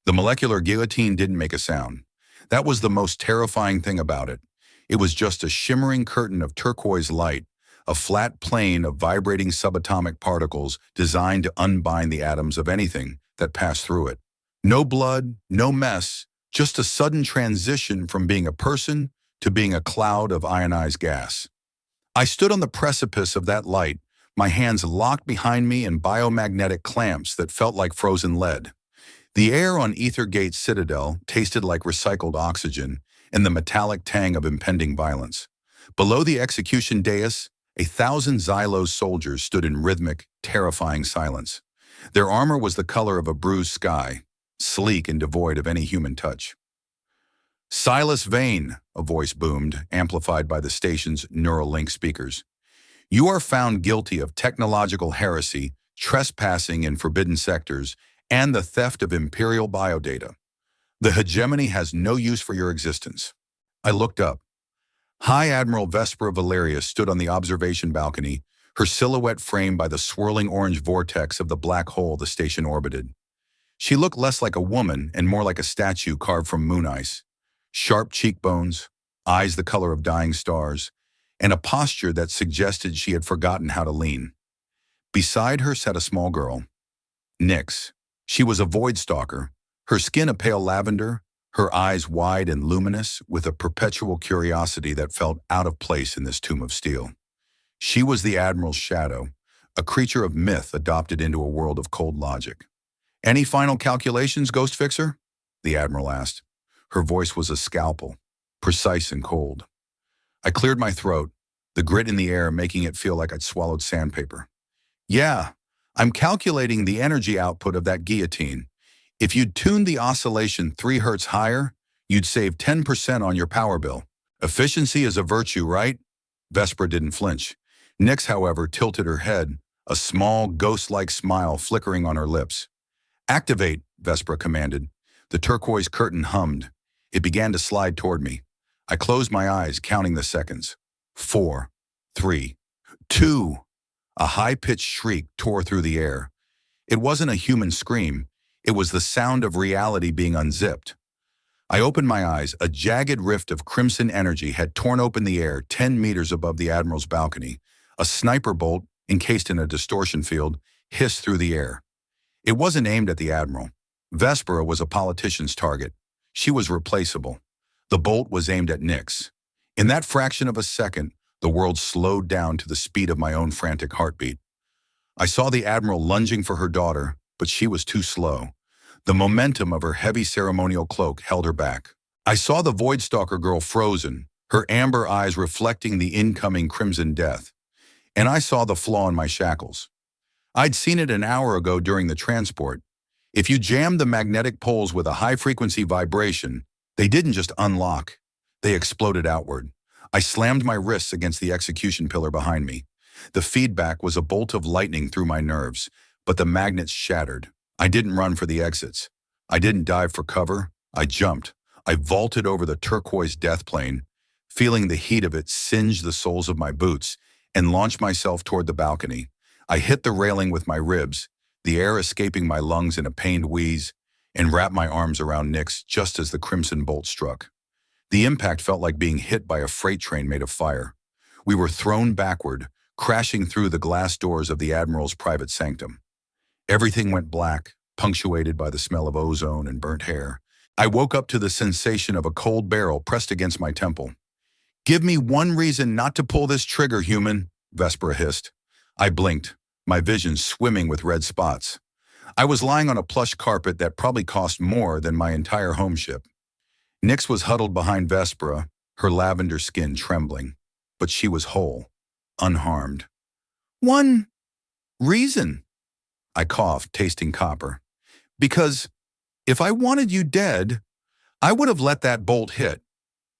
The molecular guillotine didn't make a sound. That was the most terrifying thing about it. It was just a shimmering curtain of turquoise light, a flat plane of vibrating subatomic particles designed to unbind the atoms of anything that passed through it. No blood, no mess, just a sudden transition from being a person to being a cloud of ionized gas. I stood on the precipice of that light, my hands locked behind me in biomagnetic clamps that felt like frozen lead. The air on Ethergate Citadel tasted like recycled oxygen and the metallic tang of impending violence. Below the execution dais, 1,000 Xylos soldiers stood in rhythmic, terrifying silence. Their armor was the color of a bruised sky, sleek and devoid of any human touch. "Silas Vane," a voice boomed, amplified by the station's Neuralink speakers. "You are found guilty of technological heresy, trespassing in forbidden sectors, and the theft of Imperial biodata. The hegemony has no use for your existence." I looked up. High Admiral Vespera Valeria stood on the observation balcony, her silhouette framed by the swirling orange vortex of the black hole the station orbited. She looked less like a woman and more like a statue carved from moon ice. Sharp cheekbones, eyes the color of dying stars, and a posture that suggested she had forgotten how to lean. Beside her sat a small girl, Nyx. She was a void stalker, her skin a pale lavender, her eyes wide and luminous, with a perpetual curiosity that felt out of place in this tomb of steel. She was the Admiral's shadow, a creature of myth adopted into a world of cold logic. "Any final calculations, Ghost Fixer?" the Admiral asked. Her voice was a scalpel, precise and cold. I cleared my throat, the grit in the air making it feel like I'd swallowed sandpaper. "Yeah, I'm calculating the energy output of that guillotine. If you'd tuned the oscillation 3 Hz higher, you'd save 10% on your power bill. Efficiency is a virtue, right?" Vespera didn't flinch. Nyx, however, tilted her head, a small, ghost-like smile flickering on her lips. "Activate," Vespera commanded. The turquoise curtain hummed. It began to slide toward me. I closed my eyes, counting the seconds. 4, 3, 2. A high-pitched shriek tore through the air. It wasn't a human scream. It was the sound of reality being unzipped. I opened my eyes. A jagged rift of crimson energy had torn open the air 10 meters above the Admiral's balcony. A sniper bolt, encased in a distortion field, hissed through the air. It wasn't aimed at the Admiral. Vespera was a politician's target. She was replaceable. The bolt was aimed at Nyx. In that fraction of a second, the world slowed down to the speed of my own frantic heartbeat. I saw the Admiral lunging for her daughter, but she was too slow. The momentum of her heavy ceremonial cloak held her back. I saw the Voidstalker girl frozen, her amber eyes reflecting the incoming crimson death. And I saw the flaw in my shackles. I'd seen it an hour ago during the transport. If you jammed the magnetic poles with a high-frequency vibration, they didn't just unlock, they exploded outward. I slammed my wrists against the execution pillar behind me. The feedback was a bolt of lightning through my nerves, but the magnets shattered. I didn't run for the exits. I didn't dive for cover. I jumped. I vaulted over the turquoise death plane, feeling the heat of it singe the soles of my boots, and launched myself toward the balcony. I hit the railing with my ribs, the air escaping my lungs in a pained wheeze, and wrapped my arms around Nyx just as the crimson bolt struck. The impact felt like being hit by a freight train made of fire. We were thrown backward, crashing through the glass doors of the Admiral's private sanctum. Everything went black, punctuated by the smell of ozone and burnt hair. I woke up to the sensation of a cold barrel pressed against my temple. "Give me one reason not to pull this trigger, human," Vespera hissed. I blinked, my vision swimming with red spots. I was lying on a plush carpet that probably cost more than my entire home ship. Nyx was huddled behind Vespera, her lavender skin trembling. But she was whole, unharmed. "One reason," I coughed, tasting copper. "Because if I wanted you dead, I would have let that bolt hit.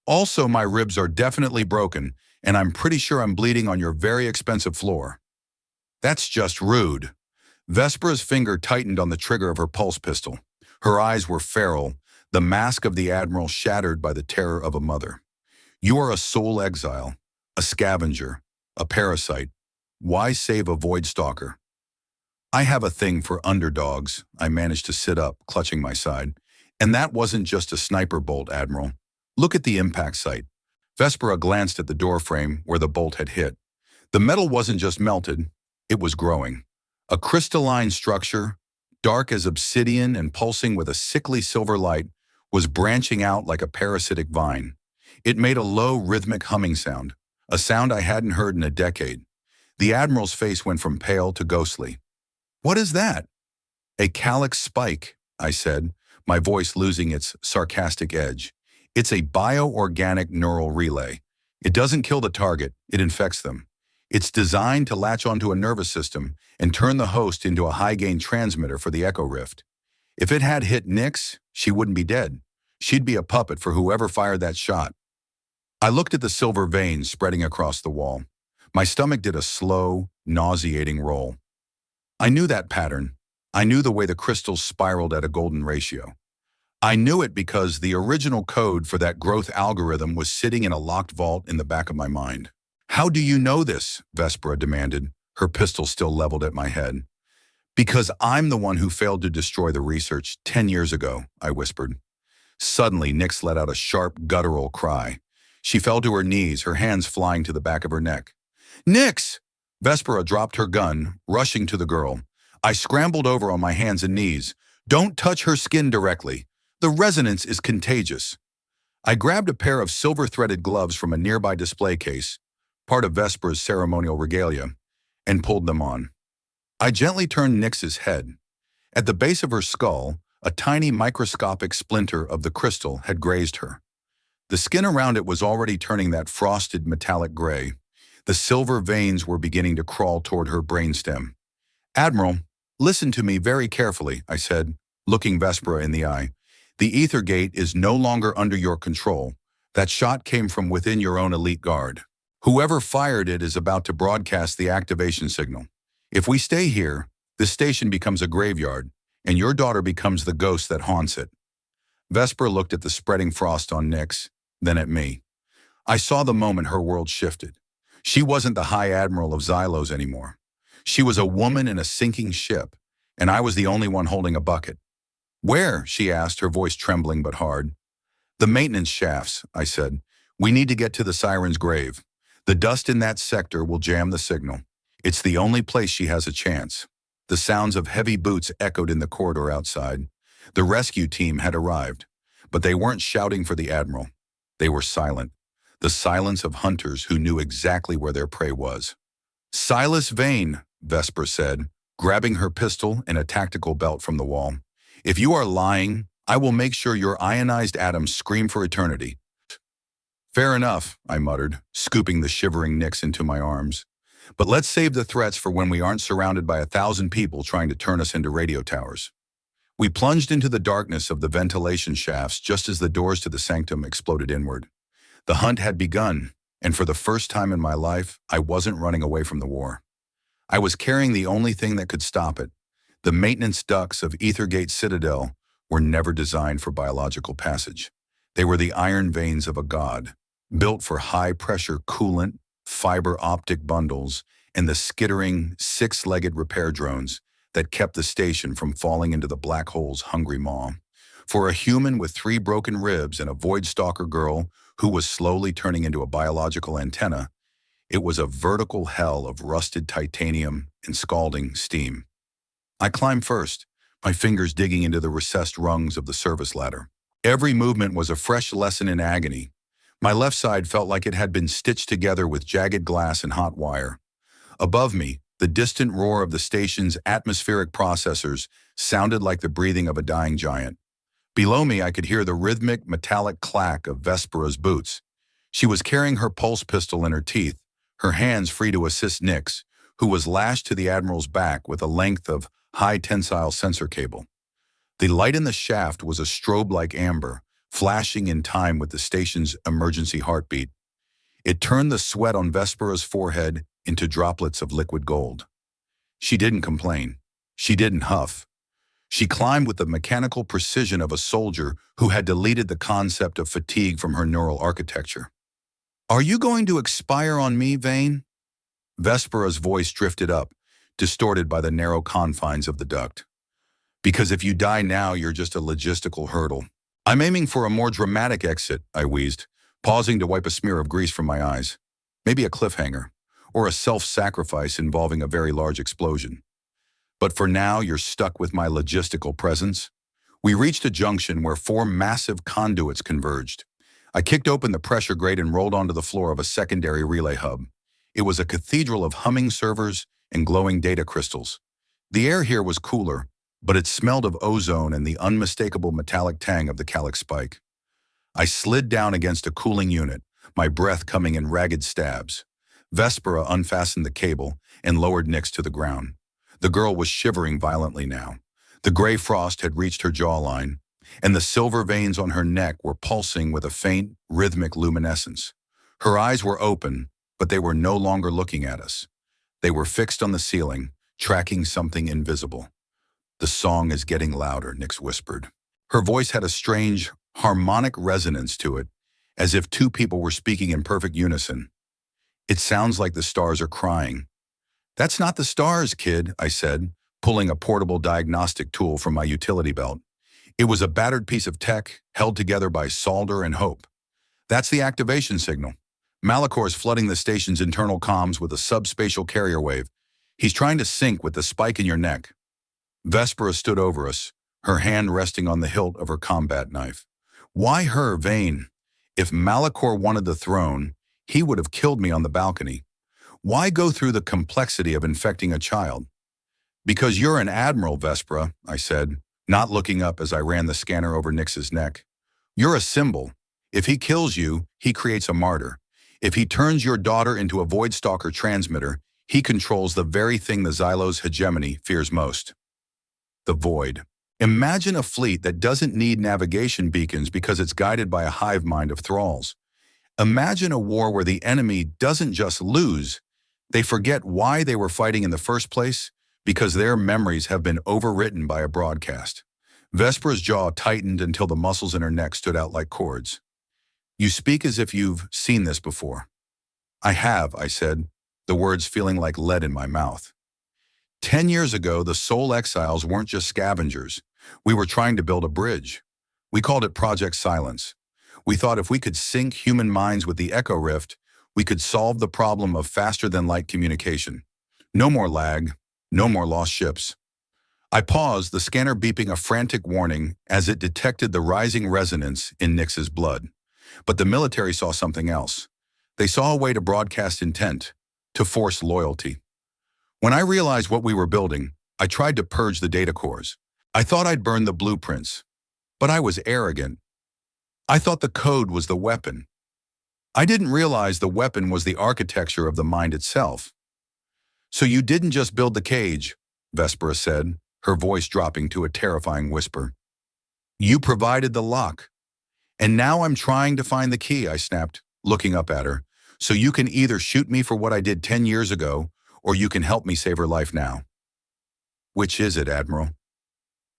Also, my ribs are definitely broken, and I'm pretty sure I'm bleeding on your very expensive floor." "That's just rude." Vespera's finger tightened on the trigger of her pulse pistol. Her eyes were feral, the mask of the Admiral shattered by the terror of a mother. "You are a soul exile, a scavenger, a parasite. Why save a Voidstalker?" "I have a thing for underdogs." I managed to sit up, clutching my side. And that wasn't just a sniper bolt, Admiral. Look at the impact site. Vespera glanced at the doorframe where the bolt had hit. The metal wasn't just melted, it was growing. A crystalline structure, dark as obsidian and pulsing with a sickly silver light, was branching out like a parasitic vine. It made a low, rhythmic humming sound, a sound I hadn't heard in a decade. The Admiral's face went from pale to ghostly. "What is that?" "A calyx spike," I said, my voice losing its sarcastic edge. "It's a bioorganic neural relay. It doesn't kill the target, it infects them. It's designed to latch onto a nervous system and turn the host into a high-gain transmitter for the echo rift. If it had hit Nyx, she wouldn't be dead. She'd be a puppet for whoever fired that shot." I looked at the silver veins spreading across the wall. My stomach did a slow, nauseating roll. I knew that pattern. I knew the way the crystals spiraled at a golden ratio. I knew it because the original code for that growth algorithm was sitting in a locked vault in the back of my mind. "How do you know this?" Vespera demanded, her pistol still leveled at my head. "Because I'm the one who failed to destroy the research 10 years ago," I whispered. Suddenly, Nyx let out a sharp, guttural cry. She fell to her knees, her hands flying to the back of her neck. "Nyx!" Vespera dropped her gun, rushing to the girl. I scrambled over on my hands and knees. "Don't touch her skin directly. The resonance is contagious." I grabbed a pair of silver-threaded gloves from a nearby display case, part of Vespera's ceremonial regalia, and pulled them on. I gently turned Nyx's head. At the base of her skull, a tiny microscopic splinter of the crystal had grazed her. The skin around it was already turning that frosted metallic gray. The silver veins were beginning to crawl toward her brainstem. "Admiral, listen to me very carefully," I said, looking Vespera in the eye. "The ether gate is no longer under your control. That shot came from within your own elite guard. Whoever fired it is about to broadcast the activation signal. If we stay here, this station becomes a graveyard, and your daughter becomes the ghost that haunts it." Vespera looked at the spreading frost on Nyx, then at me. I saw the moment her world shifted. She wasn't the High Admiral of Xylos anymore. She was a woman in a sinking ship, and I was the only one holding a bucket. "Where?" she asked, her voice trembling but hard. "The maintenance shafts," I said. "We need to get to the Siren's grave. The dust in that sector will jam the signal. It's the only place she has a chance." The sounds of heavy boots echoed in the corridor outside. The rescue team had arrived, but they weren't shouting for the Admiral. They were silent, the silence of hunters who knew exactly where their prey was. "Silas Vane," Vesper said, grabbing her pistol and a tactical belt from the wall. "If you are lying, I will make sure your ionized atoms scream for eternity." "Fair enough," I muttered, scooping the shivering Nyx into my arms. "But let's save the threats for when we aren't surrounded by 1,000 people trying to turn us into radio towers." We plunged into the darkness of the ventilation shafts just as the doors to the sanctum exploded inward. The hunt had begun, and for the first time in my life, I wasn't running away from the war. I was carrying the only thing that could stop it. The maintenance ducts of Ethergate Citadel were never designed for biological passage. They were the iron veins of a god, built for high-pressure coolant, fiber optic bundles, and the skittering, six-legged repair drones that kept the station from falling into the black hole's hungry maw. For a human with 3 broken ribs and a void stalker girl who was slowly turning into a biological antenna, it was a vertical hell of rusted titanium and scalding steam. I climbed first, my fingers digging into the recessed rungs of the service ladder. Every movement was a fresh lesson in agony. My left side felt like it had been stitched together with jagged glass and hot wire. Above me, the distant roar of the station's atmospheric processors sounded like the breathing of a dying giant. Below me, I could hear the rhythmic, metallic clack of Vespera's boots. She was carrying her pulse pistol in her teeth, her hands free to assist Nyx, who was lashed to the Admiral's back with a length of high-tensile sensor cable. The light in the shaft was a strobe-like amber, flashing in time with the station's emergency heartbeat. It turned the sweat on Vespera's forehead into droplets of liquid gold. She didn't complain. She didn't huff. She climbed with the mechanical precision of a soldier who had deleted the concept of fatigue from her neural architecture. "Are you going to expire on me, Vane?" Vespera's voice drifted up, distorted by the narrow confines of the duct. Because if you die now, you're just a logistical hurdle. I'm aiming for a more dramatic exit, I wheezed, pausing to wipe a smear of grease from my eyes. Maybe a cliffhanger, or a self-sacrifice involving a very large explosion. But for now, you're stuck with my logistical presence. We reached a junction where four massive conduits converged. I kicked open the pressure grate and rolled onto the floor of a secondary relay hub. It was a cathedral of humming servers and glowing data crystals. The air here was cooler, but it smelled of ozone and the unmistakable metallic tang of the calyx spike. I slid down against a cooling unit, my breath coming in ragged stabs. Vespera unfastened the cable and lowered Nyx to the ground. The girl was shivering violently now. The gray frost had reached her jawline, and the silver veins on her neck were pulsing with a faint, rhythmic luminescence. Her eyes were open, but they were no longer looking at us. They were fixed on the ceiling, tracking something invisible. "The song is getting louder," Nyx whispered. Her voice had a strange, harmonic resonance to it, as if two people were speaking in perfect unison. "It sounds like the stars are crying." "That's not the stars, kid," I said, pulling a portable diagnostic tool from my utility belt. It was a battered piece of tech, held together by solder and hope. "That's the activation signal. Malakor's flooding the station's internal comms with a subspatial carrier wave. He's trying to sync with the spike in your neck." Vespera stood over us, her hand resting on the hilt of her combat knife. "Why her, Vane? If Malakor wanted the throne, he would have killed me on the balcony. Why go through the complexity of infecting a child?" "Because you're an admiral, Vespera," I said, not looking up as I ran the scanner over Nyx's neck. "You're a symbol. If he kills you, he creates a martyr. If he turns your daughter into a Voidstalker transmitter, he controls the very thing the Xylos hegemony fears most. The Void. Imagine a fleet that doesn't need navigation beacons because it's guided by a hive mind of thralls. Imagine a war where the enemy doesn't just lose, they forget why they were fighting in the first place because their memories have been overwritten by a broadcast." Vespera's jaw tightened until the muscles in her neck stood out like cords. "You speak as if you've seen this before." "I have," I said, the words feeling like lead in my mouth. 10 years ago, the Soul Exiles weren't just scavengers. We were trying to build a bridge. We called it Project Silence. We thought if we could sync human minds with the Echo Rift, we could solve the problem of faster-than-light communication. No more lag, no more lost ships. I paused, the scanner beeping a frantic warning as it detected the rising resonance in Nyx's blood. But the military saw something else. They saw a way to broadcast intent, to force loyalty. When I realized what we were building, I tried to purge the data cores. I thought I'd burn the blueprints, but I was arrogant. I thought the code was the weapon. I didn't realize the weapon was the architecture of the mind itself. "So you didn't just build the cage," Vespera said, her voice dropping to a terrifying whisper. "You provided the lock. And now I'm trying to find the key," I snapped, looking up at her. "So you can either shoot me for what I did 10 years ago, or you can help me save her life now." "Which is it, Admiral?"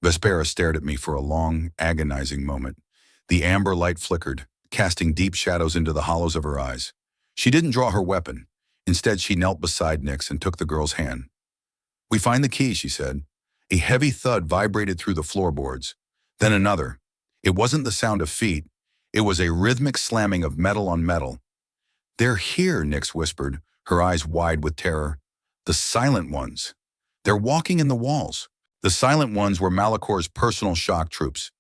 Vespera stared at me for a long, agonizing moment. The amber light flickered, casting deep shadows into the hollows of her eyes. She didn't draw her weapon. Instead, she knelt beside Nyx and took the girl's hand. "We find the key," she said. A heavy thud vibrated through the floorboards. Then another. It wasn't the sound of feet. It was a rhythmic slamming of metal on metal. "They're here," Nyx whispered, her eyes wide with terror. "The Silent Ones. They're walking in the walls." The Silent Ones were Malakor's personal shock troops.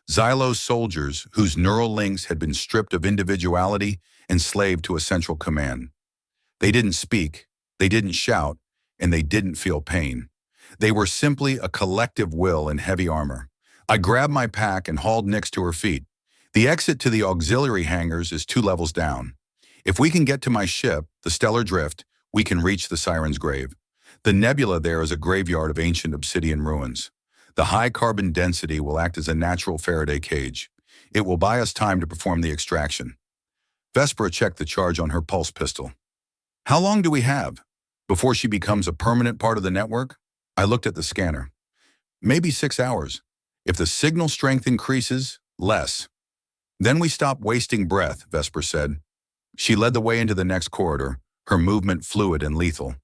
Xylos soldiers whose neural links had been stripped of individuality, enslaved to a central command. They didn't speak, they didn't shout, and they didn't feel pain. They were simply a collective will in heavy armor. I grabbed my pack and hauled Nyx to her feet. "The exit to the auxiliary hangars is 2 levels down. If we can get to my ship, the Stellar Drift, we can reach the Siren's grave. The nebula there is a graveyard of ancient obsidian ruins. The high carbon density will act as a natural Faraday cage. It will buy us time to perform the extraction." Vespera checked the charge on her pulse pistol. "How long do we have before she becomes a permanent part of the network?" I looked at the scanner. "Maybe 6 hours. If the signal strength increases, less." "Then we stop wasting breath," Vespera said. She led the way into the next corridor, her movement fluid and lethal.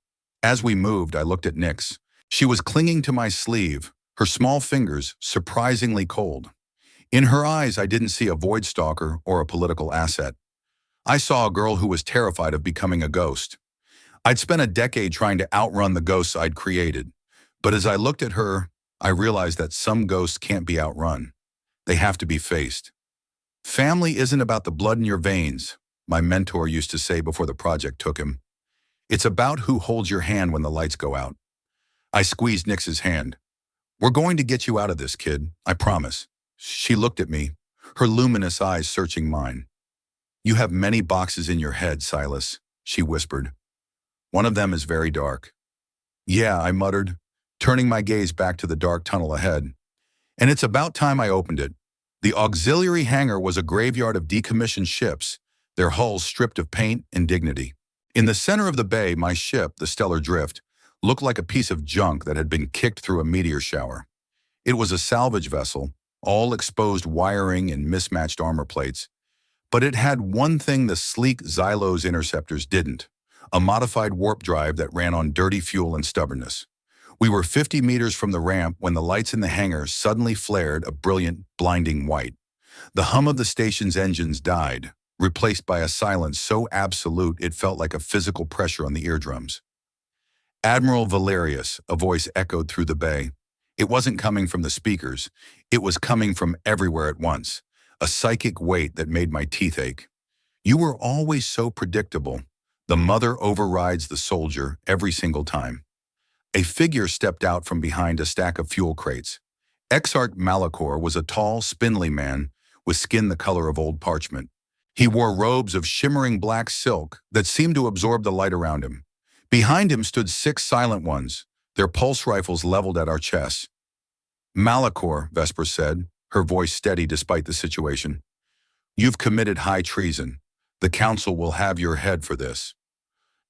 As we moved, I looked at Nyx. She was clinging to my sleeve, her small fingers surprisingly cold. In her eyes, I didn't see a void stalker or a political asset. I saw a girl who was terrified of becoming a ghost. I'd spent a decade trying to outrun the ghosts I'd created. But as I looked at her, I realized that some ghosts can't be outrun. They have to be faced. Family isn't about the blood in your veins, my mentor used to say before the project took him. It's about who holds your hand when the lights go out. I squeezed Nix's hand. We're going to get you out of this, kid, I promise. She looked at me, her luminous eyes searching mine. You have many boxes in your head, Silas, she whispered. One of them is very dark. Yeah, I muttered, turning my gaze back to the dark tunnel ahead. And it's about time I opened it. The auxiliary hangar was a graveyard of decommissioned ships, their hulls stripped of paint and dignity. In the center of the bay, my ship, the Stellar Drift, looked like a piece of junk that had been kicked through a meteor shower. It was a salvage vessel, all exposed wiring and mismatched armor plates. But it had one thing the sleek Xylos interceptors didn't, a modified warp drive that ran on dirty fuel and stubbornness. We were 50 meters from the ramp when the lights in the hangar suddenly flared a brilliant, blinding white. The hum of the station's engines died, replaced by a silence so absolute it felt like a physical pressure on the eardrums. Admiral Valerius, a voice echoed through the bay. It wasn't coming from the speakers. It was coming from everywhere at once, a psychic weight that made my teeth ache. You were always so predictable. The mother overrides the soldier every single time. A figure stepped out from behind a stack of fuel crates. Exarch Malachor was a tall, spindly man with skin the color of old parchment. He wore robes of shimmering black silk that seemed to absorb the light around him. Behind him stood 6 silent ones, their pulse rifles leveled at our chests. Malachor, Vesper said, her voice steady despite the situation. You've committed high treason. The council will have your head for this.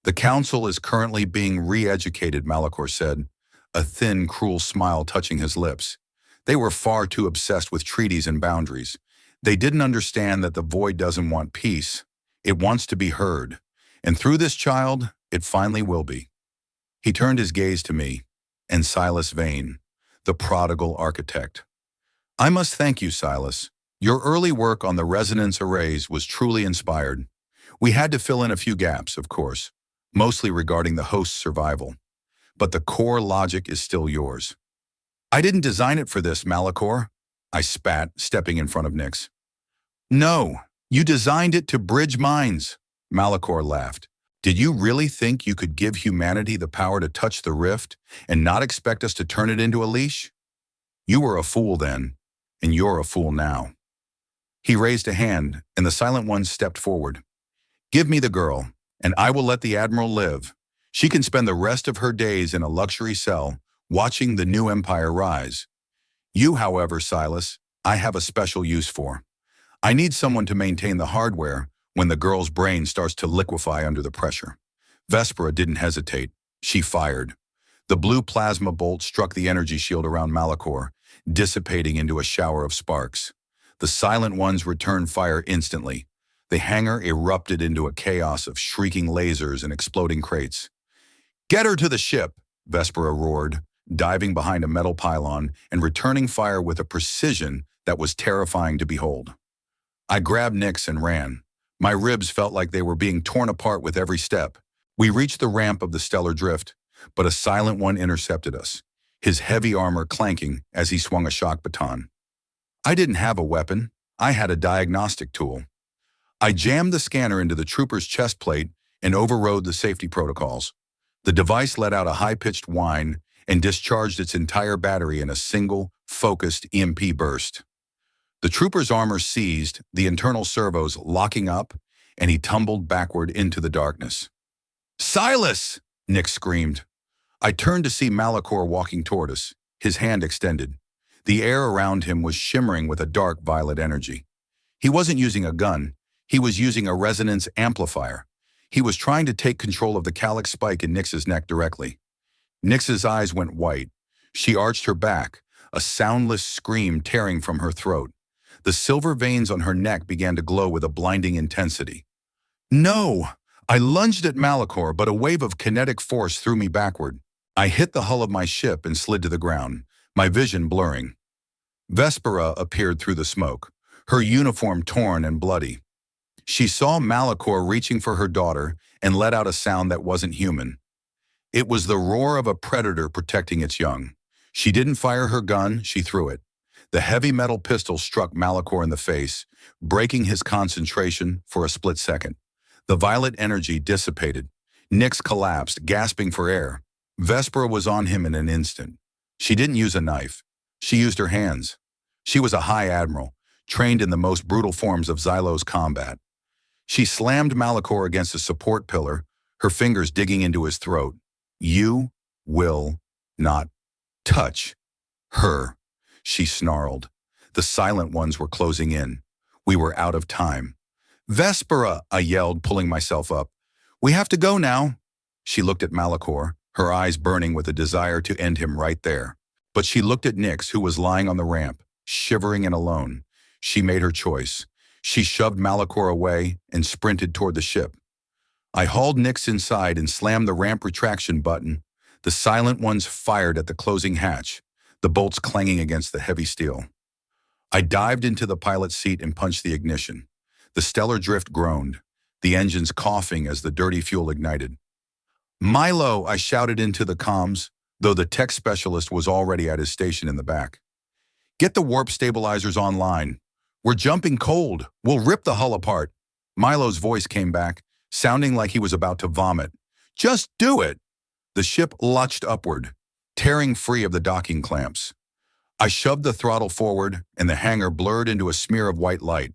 The council is currently being re-educated, Malachor said, a thin, cruel smile touching his lips. They were far too obsessed with treaties and boundaries. They didn't understand that the void doesn't want peace. It wants to be heard. And through this child, it finally will be. He turned his gaze to me, and Silas Vane, the prodigal architect. I must thank you, Silas. Your early work on the resonance arrays was truly inspired. We had to fill in a few gaps, of course, mostly regarding the host's survival. But the core logic is still yours. I didn't design it for this, Malachor, I spat, stepping in front of Nix. No, you designed it to bridge minds, Malachor laughed. Did you really think you could give humanity the power to touch the rift and not expect us to turn it into a leash? You were a fool then, and you're a fool now. He raised a hand, and the silent one stepped forward. Give me the girl, and I will let the Admiral live. She can spend the rest of her days in a luxury cell, watching the new empire rise. You, however, Silas, I have a special use for. I need someone to maintain the hardware when the girl's brain starts to liquefy under the pressure. Vespera didn't hesitate. She fired. The blue plasma bolt struck the energy shield around Malachor, dissipating into a shower of sparks. The silent ones returned fire instantly. The hangar erupted into a chaos of shrieking lasers and exploding crates. Get her to the ship, Vespera roared, diving behind a metal pylon and returning fire with a precision that was terrifying to behold. I grabbed Nix and ran. My ribs felt like they were being torn apart with every step. We reached the ramp of the Stellar Drift, but a silent one intercepted us, his heavy armor clanking as he swung a shock baton. I didn't have a weapon. I had a diagnostic tool. I jammed the scanner into the trooper's chest plate and overrode the safety protocols. The device let out a high-pitched whine and discharged its entire battery in a single, focused EMP burst. The trooper's armor seized, the internal servos locking up, and he tumbled backward into the darkness. Silas! Nick screamed. I turned to see Malachor walking toward us, his hand extended. The air around him was shimmering with a dark violet energy. He wasn't using a gun. He was using a resonance amplifier. He was trying to take control of the calyx spike in Nix's neck directly. Nix's eyes went white. She arched her back, a soundless scream tearing from her throat. The silver veins on her neck began to glow with a blinding intensity. No! I lunged at Malachor, but a wave of kinetic force threw me backward. I hit the hull of my ship and slid to the ground, my vision blurring. Vespera appeared through the smoke, her uniform torn and bloody. She saw Malachor reaching for her daughter and let out a sound that wasn't human. It was the roar of a predator protecting its young. She didn't fire her gun, she threw it. The heavy metal pistol struck Malachor in the face, breaking his concentration for a split second. The violet energy dissipated. Nyx collapsed, gasping for air. Vespera was on him in an instant. She didn't use a knife. She used her hands. She was a high admiral, trained in the most brutal forms of Xylos combat. She slammed Malachor against a support pillar, her fingers digging into his throat. You will not touch her, she snarled. The silent ones were closing in. We were out of time. Vespera, I yelled, pulling myself up. We have to go now. She looked at Malachor, her eyes burning with a desire to end him right there. But she looked at Nyx, who was lying on the ramp, shivering and alone. She made her choice. She shoved Malachor away and sprinted toward the ship. I hauled Nyx inside and slammed the ramp retraction button. The silent ones fired at the closing hatch, the bolts clanging against the heavy steel. I dived into the pilot's seat and punched the ignition. The stellar drift groaned, the engines coughing as the dirty fuel ignited. Milo, I shouted into the comms, though the tech specialist was already at his station in the back. Get the warp stabilizers online. We're jumping cold. We'll rip the hull apart. Milo's voice came back, sounding like he was about to vomit. Just do it. The ship lurched upward, tearing free of the docking clamps. I shoved the throttle forward, and the hangar blurred into a smear of white light.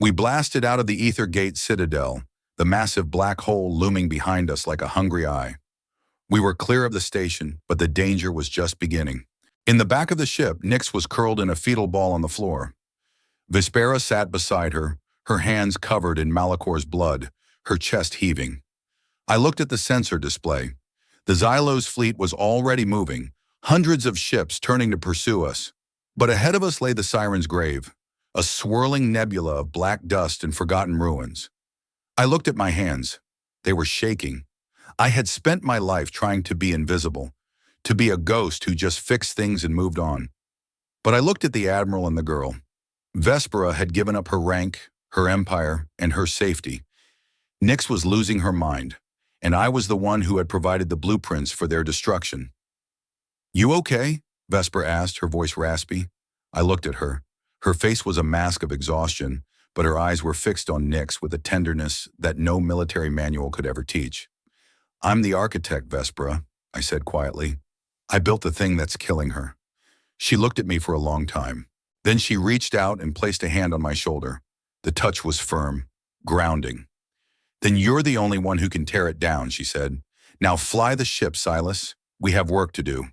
We blasted out of the Ether Gate Citadel, the massive black hole looming behind us like a hungry eye. We were clear of the station, but the danger was just beginning. In the back of the ship, Nyx was curled in a fetal ball on the floor. Vespera sat beside her, her hands covered in Malachor's blood, her chest heaving. I looked at the sensor display. The Xylos fleet was already moving, hundreds of ships turning to pursue us. But ahead of us lay the Siren's grave, a swirling nebula of black dust and forgotten ruins. I looked at my hands. They were shaking. I had spent my life trying to be invisible, to be a ghost who just fixed things and moved on. But I looked at the Admiral and the girl. Vespera had given up her rank, her empire, and her safety. Nyx was losing her mind, and I was the one who had provided the blueprints for their destruction. You okay? Vespera asked, her voice raspy. I looked at her. Her face was a mask of exhaustion, but her eyes were fixed on Nyx with a tenderness that no military manual could ever teach. I'm the architect, Vespera, I said quietly. I built the thing that's killing her. She looked at me for a long time. Then she reached out and placed a hand on my shoulder. The touch was firm, grounding. Then you're the only one who can tear it down, she said. Now fly the ship, Silas. We have work to do.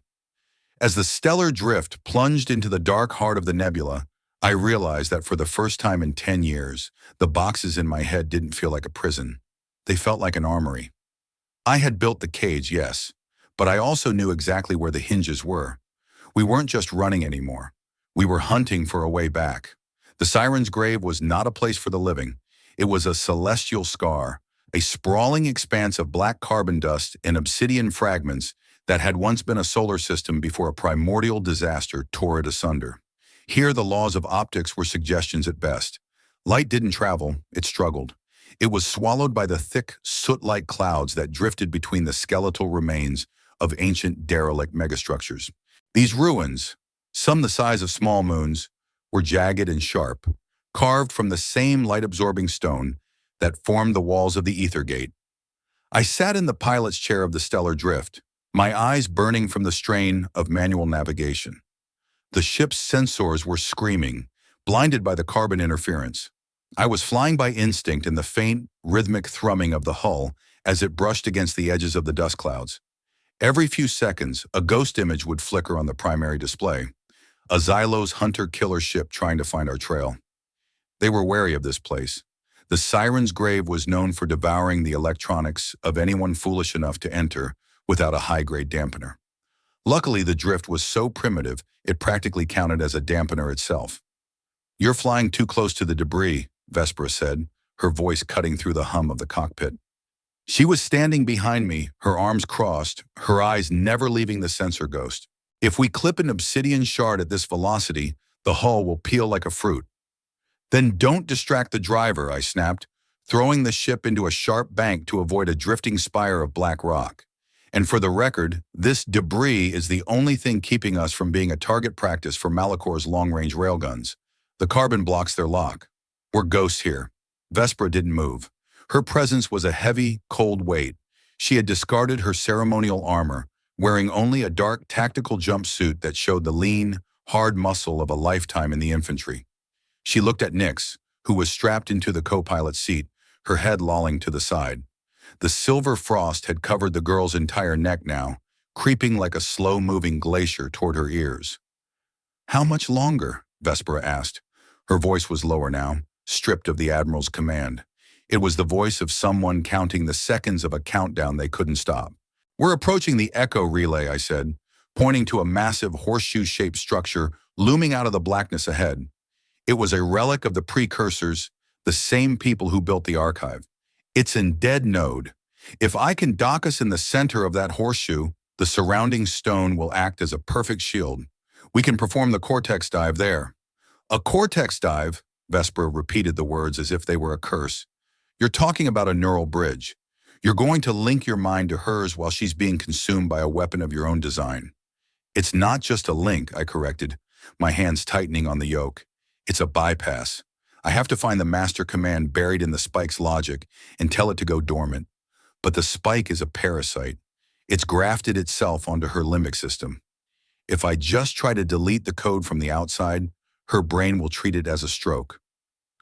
As the stellar drift plunged into the dark heart of the nebula, I realized that for the first time in 10 years, the boxes in my head didn't feel like a prison. They felt like an armory. I had built the cage, yes, but I also knew exactly where the hinges were. We weren't just running anymore. We were hunting for a way back. The Siren's grave was not a place for the living. It was a celestial scar, a sprawling expanse of black carbon dust and obsidian fragments that had once been a solar system before a primordial disaster tore it asunder. Here, the laws of optics were suggestions at best. Light didn't travel, it struggled. It was swallowed by the thick, soot-like clouds that drifted between the skeletal remains of ancient derelict megastructures. These ruins, some the size of small moons, were jagged and sharp, carved from the same light-absorbing stone that formed the walls of the Ether Gate. I sat in the pilot's chair of the stellar drift, my eyes burning from the strain of manual navigation. The ship's sensors were screaming, blinded by the carbon interference. I was flying by instinct in the faint, rhythmic thrumming of the hull as it brushed against the edges of the dust clouds. Every few seconds, a ghost image would flicker on the primary display, a Xylos hunter-killer ship trying to find our trail. They were wary of this place. The Siren's grave was known for devouring the electronics of anyone foolish enough to enter without a high-grade dampener. Luckily, the drift was so primitive, it practically counted as a dampener itself. You're flying too close to the debris, Vespera said, her voice cutting through the hum of the cockpit. She was standing behind me, her arms crossed, her eyes never leaving the sensor ghost. If we clip an obsidian shard at this velocity, the hull will peel like a fruit. Then don't distract the driver, I snapped, throwing the ship into a sharp bank to avoid a drifting spire of black rock. And for the record, this debris is the only thing keeping us from being a target practice for Malakor's long-range railguns. The carbon blocks their lock. We're ghosts here. Vespera didn't move. Her presence was a heavy, cold weight. She had discarded her ceremonial armor, wearing only a dark tactical jumpsuit that showed the lean, hard muscle of a lifetime in the infantry. She looked at Nix, who was strapped into the co-pilot seat, her head lolling to the side. The silver frost had covered the girl's entire neck now, creeping like a slow-moving glacier toward her ears. "How much longer?" Vespera asked. Her voice was lower now, stripped of the Admiral's command. It was the voice of someone counting the seconds of a countdown they couldn't stop. "We're approaching the Echo Relay," I said, pointing to a massive horseshoe-shaped structure looming out of the blackness ahead. It was a relic of the precursors, the same people who built the archive. It's in dead node. If I can dock us in the center of that horseshoe, the surrounding stone will act as a perfect shield. We can perform the cortex dive there. "A cortex dive?" Vespera repeated the words as if they were a curse. "You're talking about a neural bridge. You're going to link your mind to hers while she's being consumed by a weapon of your own design." "It's not just a link," I corrected, my hands tightening on the yoke. "It's a bypass. I have to find the master command buried in the spike's logic and tell it to go dormant. But the spike is a parasite. It's grafted itself onto her limbic system. If I just try to delete the code from the outside, her brain will treat it as a stroke.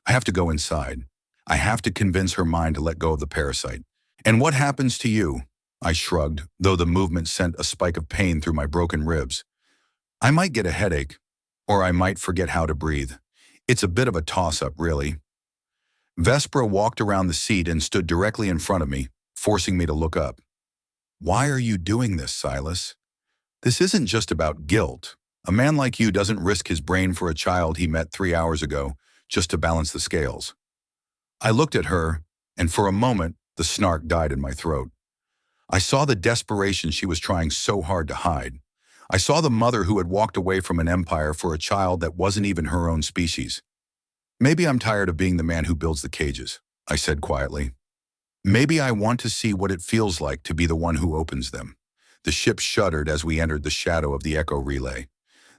I have to go inside. I have to convince her mind to let go of the parasite." "And what happens to you?" I shrugged, though the movement sent a spike of pain through my broken ribs. "I might get a headache, or I might forget how to breathe. It's a bit of a toss-up, really." Vespera walked around the seat and stood directly in front of me, forcing me to look up. "Why are you doing this, Silas? This isn't just about guilt. A man like you doesn't risk his brain for a child he met 3 hours ago just to balance the scales." I looked at her, and for a moment, the snark died in my throat. I saw the desperation she was trying so hard to hide. I saw the mother who had walked away from an empire for a child that wasn't even her own species. "Maybe I'm tired of being the man who builds the cages," I said quietly. "Maybe I want to see what it feels like to be the one who opens them." The ship shuddered as we entered the shadow of the Echo Relay.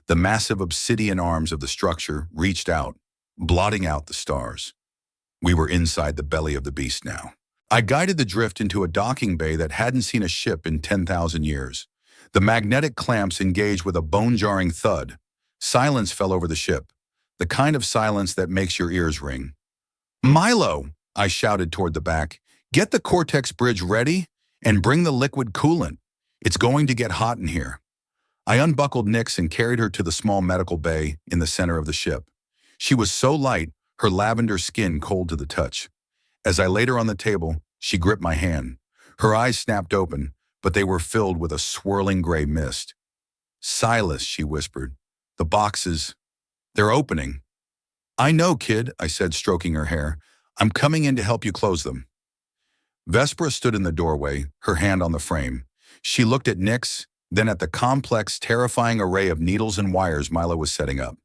The massive obsidian arms of the structure reached out, blotting out the stars. We were inside the belly of the beast now. I guided the drift into a docking bay that hadn't seen a ship in 10,000 years. The magnetic clamps engaged with a bone-jarring thud. Silence fell over the ship, the kind of silence that makes your ears ring. "Milo!" I shouted toward the back. "Get the Cortex bridge ready and bring the liquid coolant. It's going to get hot in here." I unbuckled Nix and carried her to the small medical bay in the center of the ship. She was so light, her lavender skin cold to the touch. As I laid her on the table, she gripped my hand. Her eyes snapped open, but they were filled with a swirling gray mist. "Silas," she whispered, "the boxes, they're opening." "I know, kid," I said, stroking her hair. "I'm coming in to help you close them." Vespera stood in the doorway, her hand on the frame. She looked at Nix, then at the complex, terrifying array of needles and wires Milo was setting up.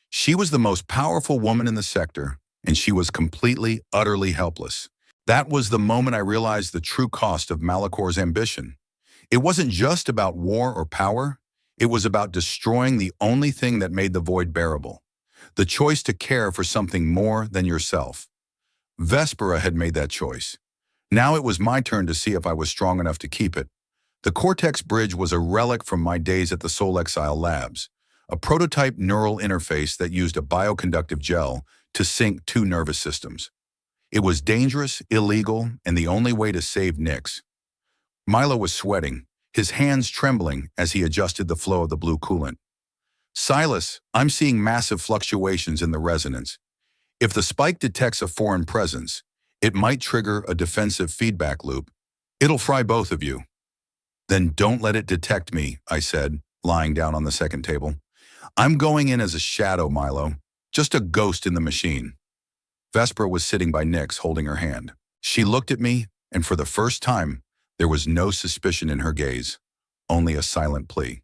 She was the most powerful woman in the sector, and she was completely, utterly helpless. That was the moment I realized the true cost of Malakor's ambition. It wasn't just about war or power. It was about destroying the only thing that made the void bearable. The choice to care for something more than yourself. Vespera had made that choice. Now it was my turn to see if I was strong enough to keep it. The Cortex Bridge was a relic from my days at the Soul Exile Labs, a prototype neural interface that used a bioconductive gel to sync two nervous systems. It was dangerous, illegal, and the only way to save Nix. Milo was sweating, his hands trembling as he adjusted the flow of the blue coolant. "Silas, I'm seeing massive fluctuations in the resonance. If the spike detects a foreign presence, it might trigger a defensive feedback loop. It'll fry both of you." "Then don't let it detect me," I said, lying down on the second table. "I'm going in as a shadow, Milo, just a ghost in the machine." Vespera was sitting by Nix, holding her hand. She looked at me, and for the first time, there was no suspicion in her gaze, only a silent plea.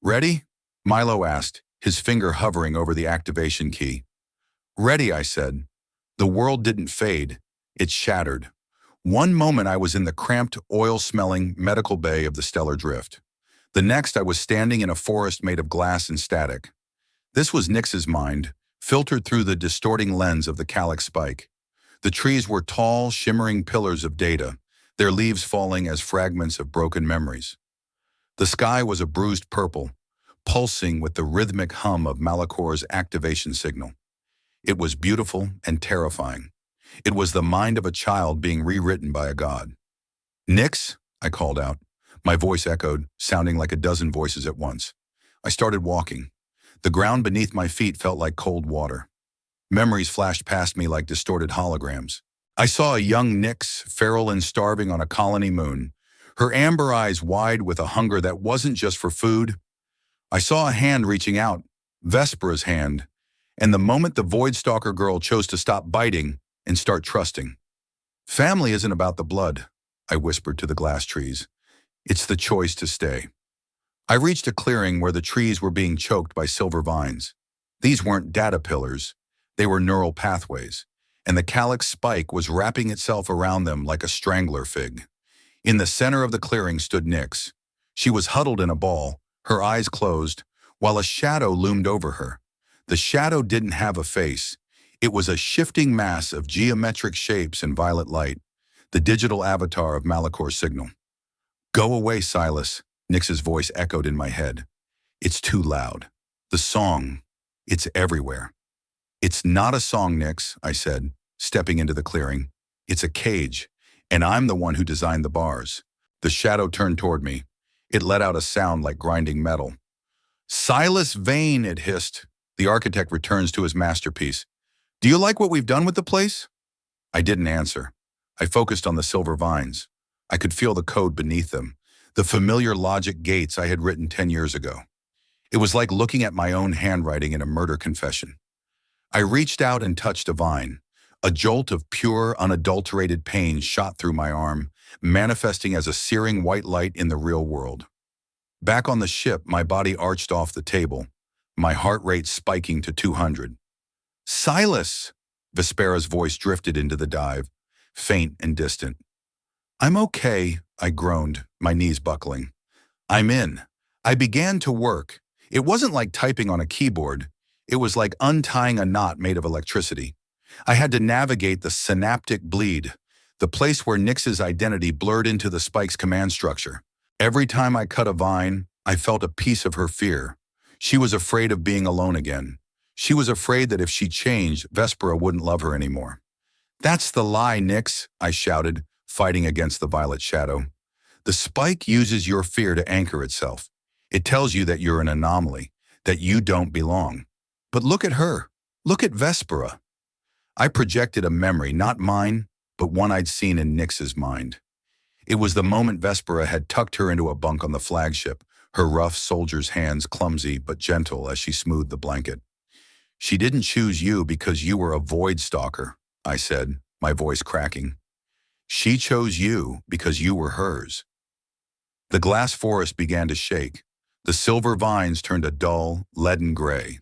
Ready? Milo asked, his finger hovering over the activation key. Ready, I said. The world didn't fade. It shattered. One moment I was in the cramped, oil-smelling medical bay of the stellar drift. The next I was standing in a forest made of glass and static. This was Nyx's mind, filtered through the distorting lens of the calyx spike. The trees were tall, shimmering pillars of data, their leaves falling as fragments of broken memories. The sky was a bruised purple, pulsing with the rhythmic hum of Malakor's activation signal. It was beautiful and terrifying. It was the mind of a child being rewritten by a god. Nyx, I called out. My voice echoed, sounding like a dozen voices at once. I started walking. The ground beneath my feet felt like cold water. Memories flashed past me like distorted holograms. I saw a young Nyx, feral and starving on a colony moon, her amber eyes wide with a hunger that wasn't just for food. I saw a hand reaching out, Vespera's hand, and the moment the Voidstalker girl chose to stop biting and start trusting. Family isn't about the blood, I whispered to the glass trees. It's the choice to stay. I reached a clearing where the trees were being choked by silver vines. These weren't data pillars, they were neural pathways, and the calyx spike was wrapping itself around them like a strangler fig. In the center of the clearing stood Nyx. She was huddled in a ball, her eyes closed, while a shadow loomed over her. The shadow didn't have a face. It was a shifting mass of geometric shapes and violet light, the digital avatar of Malakor's signal. Go away, Silas, Nyx's voice echoed in my head. It's too loud. The song, it's everywhere. It's not a song, Nyx, I said, stepping into the clearing. It's a cage, and I'm the one who designed the bars. The shadow turned toward me. It let out a sound like grinding metal. Silas Vane, it hissed. The architect returns to his masterpiece. Do you like what we've done with the place? I didn't answer. I focused on the silver vines. I could feel the code beneath them, the familiar logic gates I had written 10 years ago. It was like looking at my own handwriting in a murder confession. I reached out and touched a vine. A jolt of pure, unadulterated pain shot through my arm, manifesting as a searing white light in the real world. Back on the ship, my body arched off the table, my heart rate spiking to 200. Silas! Vespera's voice drifted into the dive, faint and distant. I'm okay, I groaned, my knees buckling. I'm in. I began to work. It wasn't like typing on a keyboard. It was like untying a knot made of electricity. I had to navigate the synaptic bleed, the place where Nyx's identity blurred into the spike's command structure. Every time I cut a vine, I felt a piece of her fear. She was afraid of being alone again. She was afraid that if she changed, Vespera wouldn't love her anymore. That's the lie, Nyx, I shouted, fighting against the violet shadow. The spike uses your fear to anchor itself. It tells you that you're an anomaly, that you don't belong. But look at her. Look at Vespera. I projected a memory, not mine, but one I'd seen in Nyx's mind. It was the moment Vespera had tucked her into a bunk on the flagship, her rough soldier's hands clumsy but gentle as she smoothed the blanket. She didn't choose you because you were a Voidstalker, I said, my voice cracking. She chose you because you were hers. The glass forest began to shake. The silver vines turned a dull, leaden gray.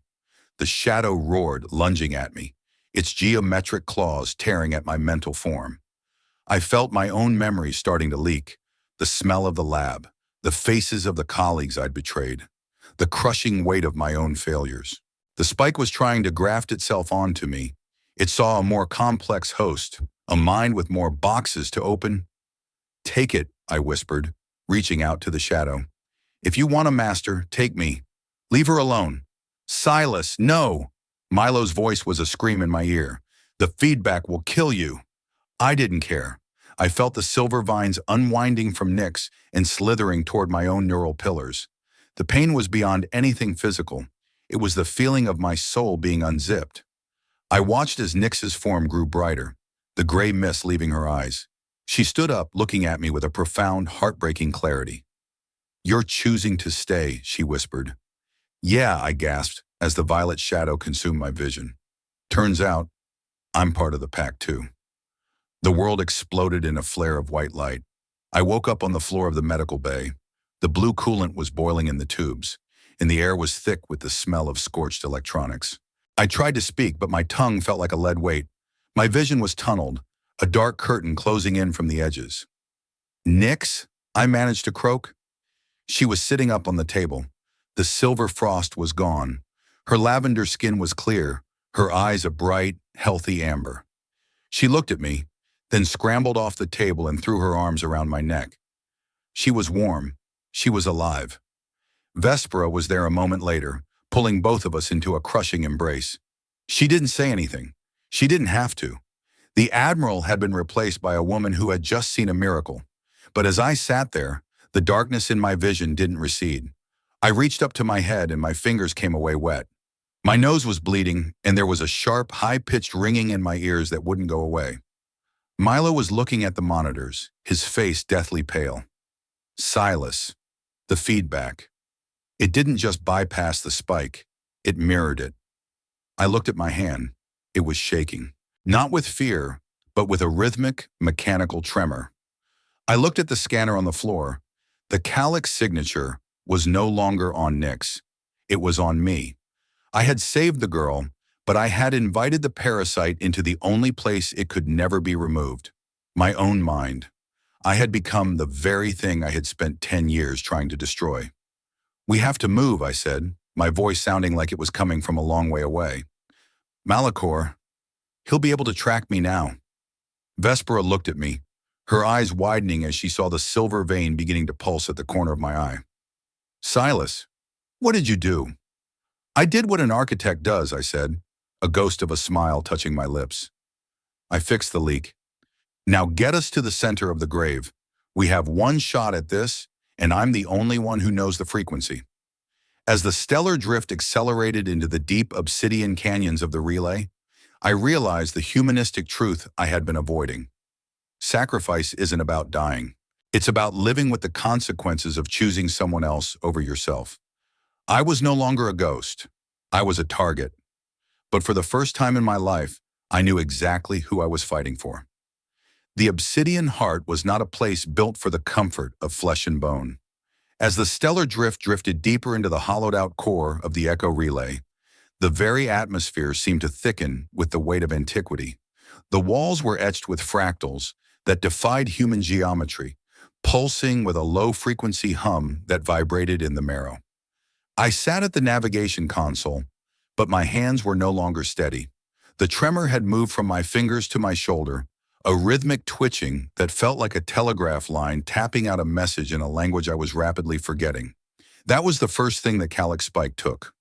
The shadow roared, lunging at me, its geometric claws tearing at my mental form. I felt my own memories starting to leak, the smell of the lab, the faces of the colleagues I'd betrayed, the crushing weight of my own failures. The spike was trying to graft itself onto me. It saw a more complex host, a mind with more boxes to open. Take it, I whispered, reaching out to the shadow. If you want a master, take me. Leave her alone. Silas, no! Milo's voice was a scream in my ear. The feedback will kill you. I didn't care. I felt the silver vines unwinding from Nyx and slithering toward my own neural pillars. The pain was beyond anything physical. It was the feeling of my soul being unzipped. I watched as Nyx's form grew brighter, the gray mist leaving her eyes. She stood up, looking at me with a profound, heartbreaking clarity. You're choosing to stay, she whispered. Yeah, I gasped, as the violet shadow consumed my vision. Turns out, I'm part of the pack too. The world exploded in a flare of white light. I woke up on the floor of the medical bay. The blue coolant was boiling in the tubes. and the air was thick with the smell of scorched electronics. I tried to speak, but my tongue felt like a lead weight. My vision was tunneled, a dark curtain closing in from the edges. "Nix?" I managed to croak. She was sitting up on the table. The silver frost was gone. Her lavender skin was clear, her eyes a bright, healthy amber. She looked at me, then scrambled off the table and threw her arms around my neck. She was warm. She was alive. Vespera was there a moment later, pulling both of us into a crushing embrace. She didn't say anything. She didn't have to. The Admiral had been replaced by a woman who had just seen a miracle. But as I sat there, the darkness in my vision didn't recede. I reached up to my head and my fingers came away wet. My nose was bleeding, and there was a sharp, high-pitched ringing in my ears that wouldn't go away. Milo was looking at the monitors, his face deathly pale. Silas. The feedback. It didn't just bypass the spike, it mirrored it. I looked at my hand. It was shaking. Not with fear, but with a rhythmic, mechanical tremor. I looked at the scanner on the floor. The Calyx signature was no longer on Nyx. It was on me. I had saved the girl, but I had invited the parasite into the only place it could never be removed. My own mind. I had become the very thing I had spent 10 years trying to destroy. "We have to move," I said, my voice sounding like it was coming from a long way away. "Malachor, he'll be able to track me now." Vespera looked at me, her eyes widening as she saw the silver vein beginning to pulse at the corner of my eye. "Silas, what did you do?" "I did what an architect does," I said, a ghost of a smile touching my lips. "I fixed the leak. Now get us to the center of the grave. We have one shot at this, and I'm the only one who knows the frequency." As the stellar drift accelerated into the deep obsidian canyons of the relay, I realized the humanistic truth I had been avoiding. Sacrifice isn't about dying. It's about living with the consequences of choosing someone else over yourself. I was no longer a ghost. I was a target. But for the first time in my life, I knew exactly who I was fighting for. The obsidian heart was not a place built for the comfort of flesh and bone. As the stellar drift drifted deeper into the hollowed-out core of the Echo Relay, the very atmosphere seemed to thicken with the weight of antiquity. The walls were etched with fractals that defied human geometry, pulsing with a low-frequency hum that vibrated in the marrow. I sat at the navigation console, but my hands were no longer steady. The tremor had moved from my fingers to my shoulder, a rhythmic twitching that felt like a telegraph line tapping out a message in a language I was rapidly forgetting. That was the first thing the Calyx spike took.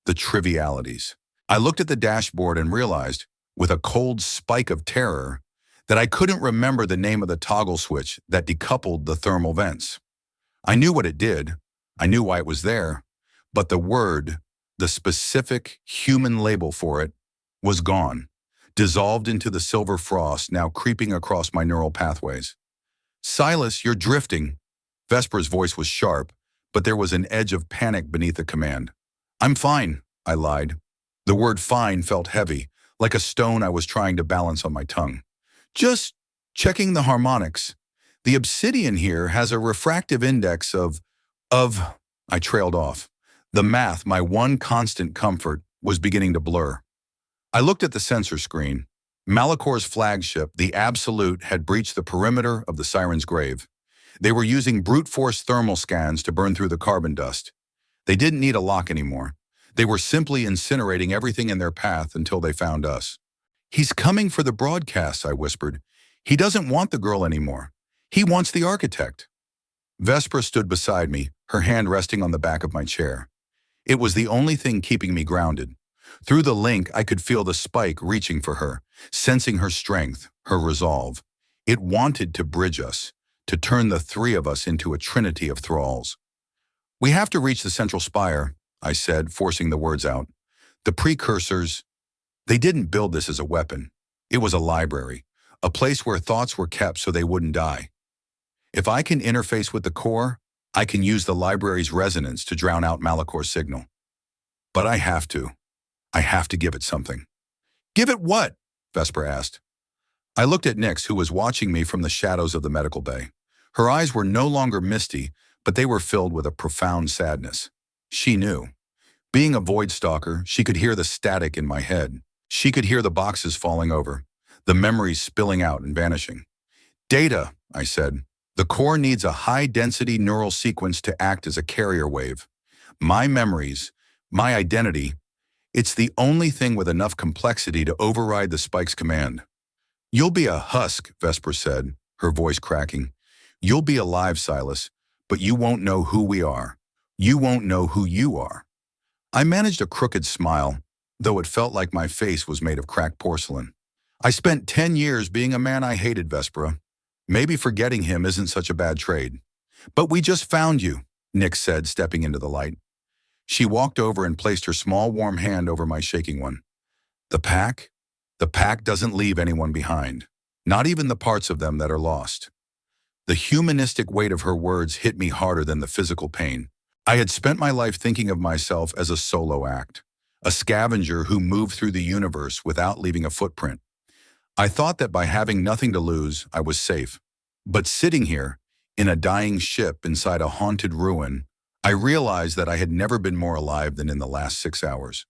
The trivialities. I looked at the dashboard and realized, with a cold spike of terror, that I couldn't remember the name of the toggle switch that decoupled the thermal vents. I knew what it did. I knew why it was there. But the word, the specific human label for it, was gone, dissolved into the silver frost now creeping across my neural pathways. "Silas, you're drifting." Vespera's voice was sharp, but there was an edge of panic beneath the command. "I'm fine," I lied. The word fine felt heavy, like a stone I was trying to balance on my tongue. "Just checking the harmonics. The obsidian here has a refractive index of, I trailed off. The math, my one constant comfort, was beginning to blur. I looked at the sensor screen. Malachor's flagship, the Absolute, had breached the perimeter of the Siren's grave. They were using brute force thermal scans to burn through the carbon dust. They didn't need a lock anymore. They were simply incinerating everything in their path until they found us. "He's coming for the broadcasts," I whispered. "He doesn't want the girl anymore. He wants the architect." Vespera stood beside me, her hand resting on the back of my chair. It was the only thing keeping me grounded. Through the link, I could feel the spike reaching for her, sensing her strength, her resolve. It wanted to bridge us, to turn the three of us into a trinity of thralls. "We have to reach the central spire," I said, forcing the words out. "The precursors, they didn't build this as a weapon. It was a library, a place where thoughts were kept so they wouldn't die. If I can interface with the core, I can use the library's resonance to drown out Malachor's signal. But I have to. I have to give it something." "Give it what?" Vesper asked. I looked at Nyx, who was watching me from the shadows of the medical bay. Her eyes were no longer misty, but they were filled with a profound sadness. She knew. Being a void stalker, she could hear the static in my head. She could hear the boxes falling over, the memories spilling out and vanishing. Data, I said. The core needs a high-density neural sequence to act as a carrier wave. My memories, my identity, it's the only thing with enough complexity to override the spike's command. You'll be a husk, Vesper said, her voice cracking. You'll be alive, Silas, but you won't know who we are. You won't know who you are. I managed a crooked smile, though it felt like my face was made of cracked porcelain. I spent 10 years being a man I hated, Vespera. Maybe forgetting him isn't such a bad trade. But we just found you, Nick said, stepping into the light. She walked over and placed her small, warm hand over my shaking one. The pack? The pack doesn't leave anyone behind, not even the parts of them that are lost. The humanistic weight of her words hit me harder than the physical pain. I had spent my life thinking of myself as a solo act, a scavenger who moved through the universe without leaving a footprint. I thought that by having nothing to lose, I was safe. But sitting here, in a dying ship inside a haunted ruin, I realized that I had never been more alive than in the last 6 hours.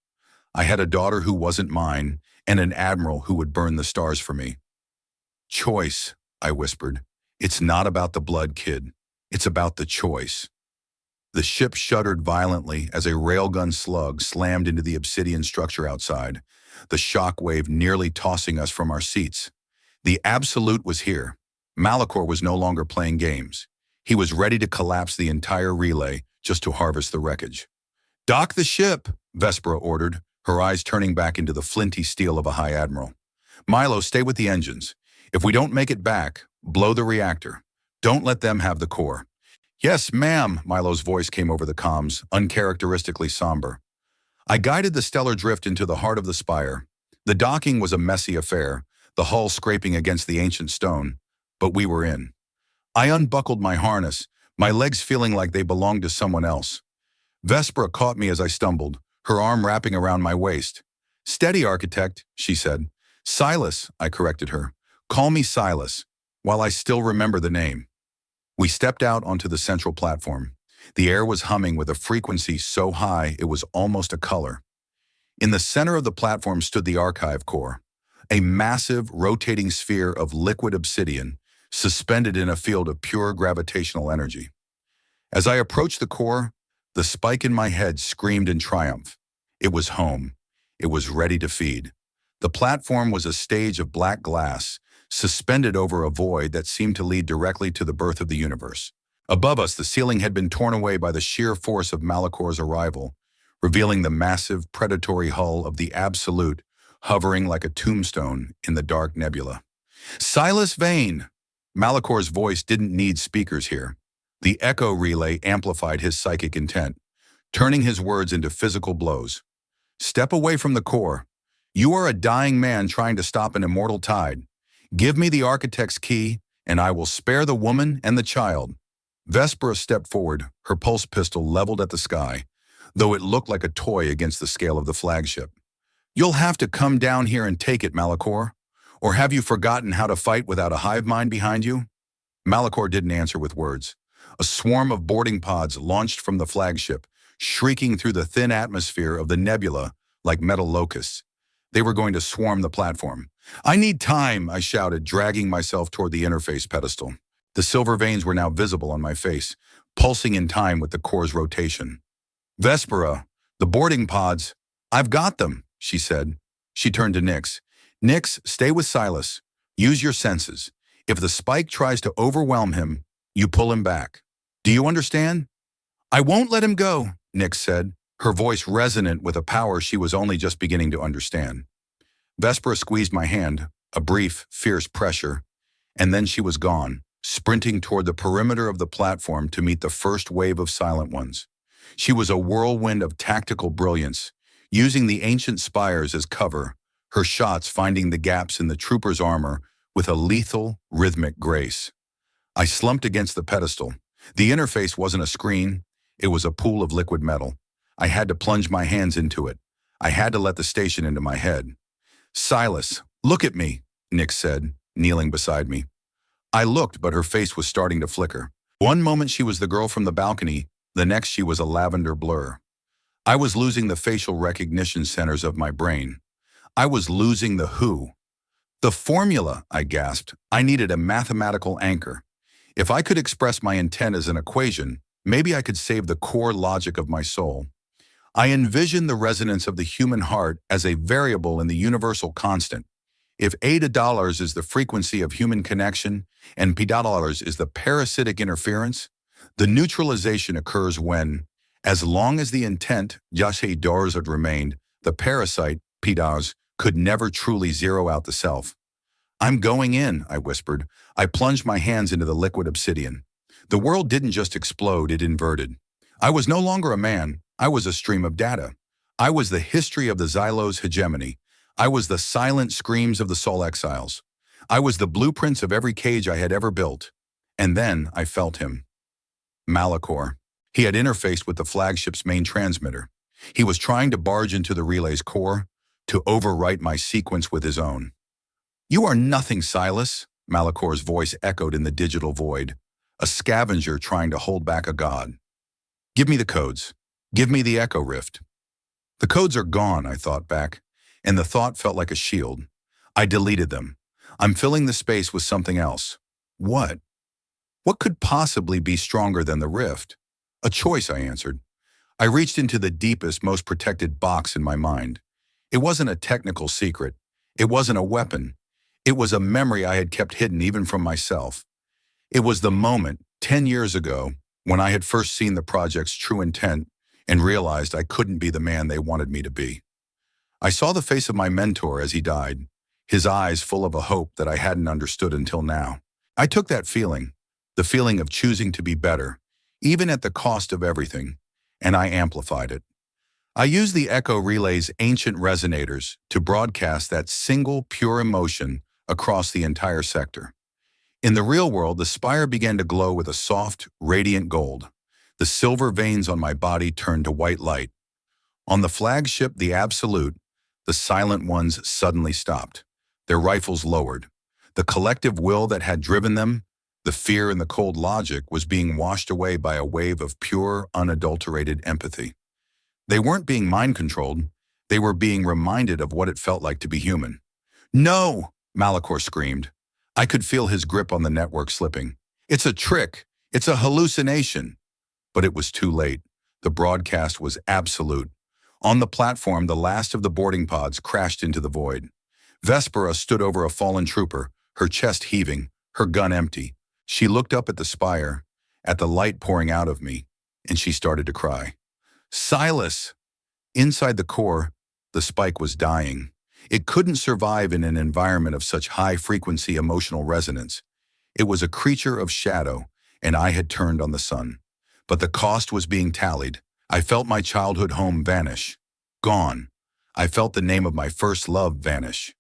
I had a daughter who wasn't mine, and an admiral who would burn the stars for me. Choice, I whispered. It's not about the blood, kid. It's about the choice. The ship shuddered violently as a railgun slug slammed into the obsidian structure outside, the shock wave nearly tossing us from our seats. The absolute was here. Malachor was no longer playing games. He was ready to collapse the entire relay just to harvest the wreckage. Dock the ship, Vespera ordered, her eyes turning back into the flinty steel of a high admiral. Milo, stay with the engines. If we don't make it back, blow the reactor. Don't let them have the core. Yes, ma'am, Milo's voice came over the comms, uncharacteristically somber. I guided the stellar drift into the heart of the spire. The docking was a messy affair, the hull scraping against the ancient stone, but we were in. I unbuckled my harness, my legs feeling like they belonged to someone else. Vespera caught me as I stumbled, her arm wrapping around my waist. Steady, architect, she said. Silas, I corrected her. Call me Silas, while I still remember the name. We stepped out onto the central platform. The air was humming with a frequency so high it was almost a color. In the center of the platform stood the archive core, a massive, rotating sphere of liquid obsidian, suspended in a field of pure gravitational energy. As I approached the core, the spike in my head screamed in triumph. It was home. It was ready to feed. The platform was a stage of black glass, suspended over a void that seemed to lead directly to the birth of the universe. Above us, the ceiling had been torn away by the sheer force of Malachor's arrival, revealing the massive, predatory hull of the Absolute hovering like a tombstone in the dark nebula. Silas Vane! Malachor's voice didn't need speakers here. The echo relay amplified his psychic intent, turning his words into physical blows. Step away from the core. You are a dying man trying to stop an immortal tide. Give me the architect's key, and I will spare the woman and the child. Vespera stepped forward, her pulse pistol leveled at the sky, though it looked like a toy against the scale of the flagship. You'll have to come down here and take it, Malachor. Or have you forgotten how to fight without a hive mind behind you? Malachor didn't answer with words. A swarm of boarding pods launched from the flagship, shrieking through the thin atmosphere of the nebula like metal locusts. They were going to swarm the platform. I need time, I shouted, dragging myself toward the interface pedestal. The silver veins were now visible on my face, pulsing in time with the core's rotation. Vespera, the boarding pods, I've got them, she said. She turned to Nyx. Nyx, stay with Silas. Use your senses. If the spike tries to overwhelm him, you pull him back. Do you understand? I won't let him go, Nyx said, her voice resonant with a power she was only just beginning to understand. Vespera squeezed my hand, a brief, fierce pressure, and then she was gone, sprinting toward the perimeter of the platform to meet the first wave of silent ones. She was a whirlwind of tactical brilliance, using the ancient spires as cover, her shots finding the gaps in the trooper's armor with a lethal, rhythmic grace. I slumped against the pedestal. The interface wasn't a screen, it was a pool of liquid metal. I had to plunge my hands into it. I had to let the station into my head. Silas, look at me, Nyx said, kneeling beside me. I looked, but her face was starting to flicker. One moment she was the girl from the balcony, the next she was a lavender blur. I was losing the facial recognition centers of my brain. I was losing the who. The formula, I gasped. I needed a mathematical anchor. If I could express my intent as an equation, maybe I could save the core logic of my soul. I envisioned the resonance of the human heart as a variable in the universal constant. If $8 is the frequency of human connection and $P is the parasitic interference, the neutralization occurs when, as long as the intent $8 had remained, the parasite $P could never truly zero out the self. I'm going in, I whispered. I plunged my hands into the liquid obsidian. The world didn't just explode, it inverted. I was no longer a man, I was a stream of data. I was the history of the Xylo's hegemony. I was the silent screams of the soul exiles. I was the blueprints of every cage I had ever built. And then I felt him. Malachor. He had interfaced with the flagship's main transmitter. He was trying to barge into the relay's core, to overwrite my sequence with his own. You are nothing, Silas, Malachor's voice echoed in the digital void, a scavenger trying to hold back a god. Give me the codes. Give me the echo rift. The codes are gone, I thought back, and the thought felt like a shield. I deleted them. I'm filling the space with something else. What? What could possibly be stronger than the rift? A choice, I answered. I reached into the deepest, most protected box in my mind. It wasn't a technical secret. It wasn't a weapon. It was a memory I had kept hidden even from myself. It was the moment, 10 years ago, when I had first seen the project's true intent and realized I couldn't be the man they wanted me to be. I saw the face of my mentor as he died, his eyes full of a hope that I hadn't understood until now. I took that feeling, the feeling of choosing to be better, even at the cost of everything, and I amplified it. I used the echo relay's ancient resonators to broadcast that single, pure emotion across the entire sector. In the real world, the spire began to glow with a soft, radiant gold. The silver veins on my body turned to white light. On the flagship, the Absolute, the silent ones suddenly stopped. Their rifles lowered. The collective will that had driven them, the fear and the cold logic, was being washed away by a wave of pure, unadulterated empathy. They weren't being mind-controlled. They were being reminded of what it felt like to be human. No! Malachor screamed. I could feel his grip on the network slipping. It's a trick. It's a hallucination. But it was too late. The broadcast was absolute. On the platform, the last of the boarding pods crashed into the void. Vespera stood over a fallen trooper, her chest heaving, her gun empty. She looked up at the spire, at the light pouring out of me, and she started to cry. Silas! Inside the core, the spike was dying. It couldn't survive in an environment of such high-frequency emotional resonance. It was a creature of shadow, and I had turned on the sun. But the cost was being tallied. I felt my childhood home vanish. Gone. I felt the name of my first love vanish.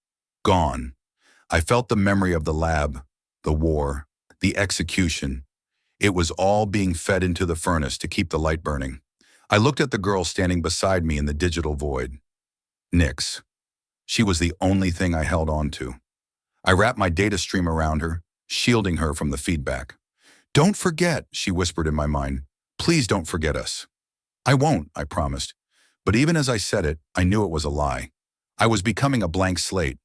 Gone. I felt the memory of the lab, the war, the execution. It was all being fed into the furnace to keep the light burning. I looked at the girl standing beside me in the digital void. Nyx. She was the only thing I held on to. I wrapped my data stream around her, shielding her from the feedback. Don't forget, she whispered in my mind. Please don't forget us. I won't, I promised. But even as I said it, I knew it was a lie. I was becoming a blank slate.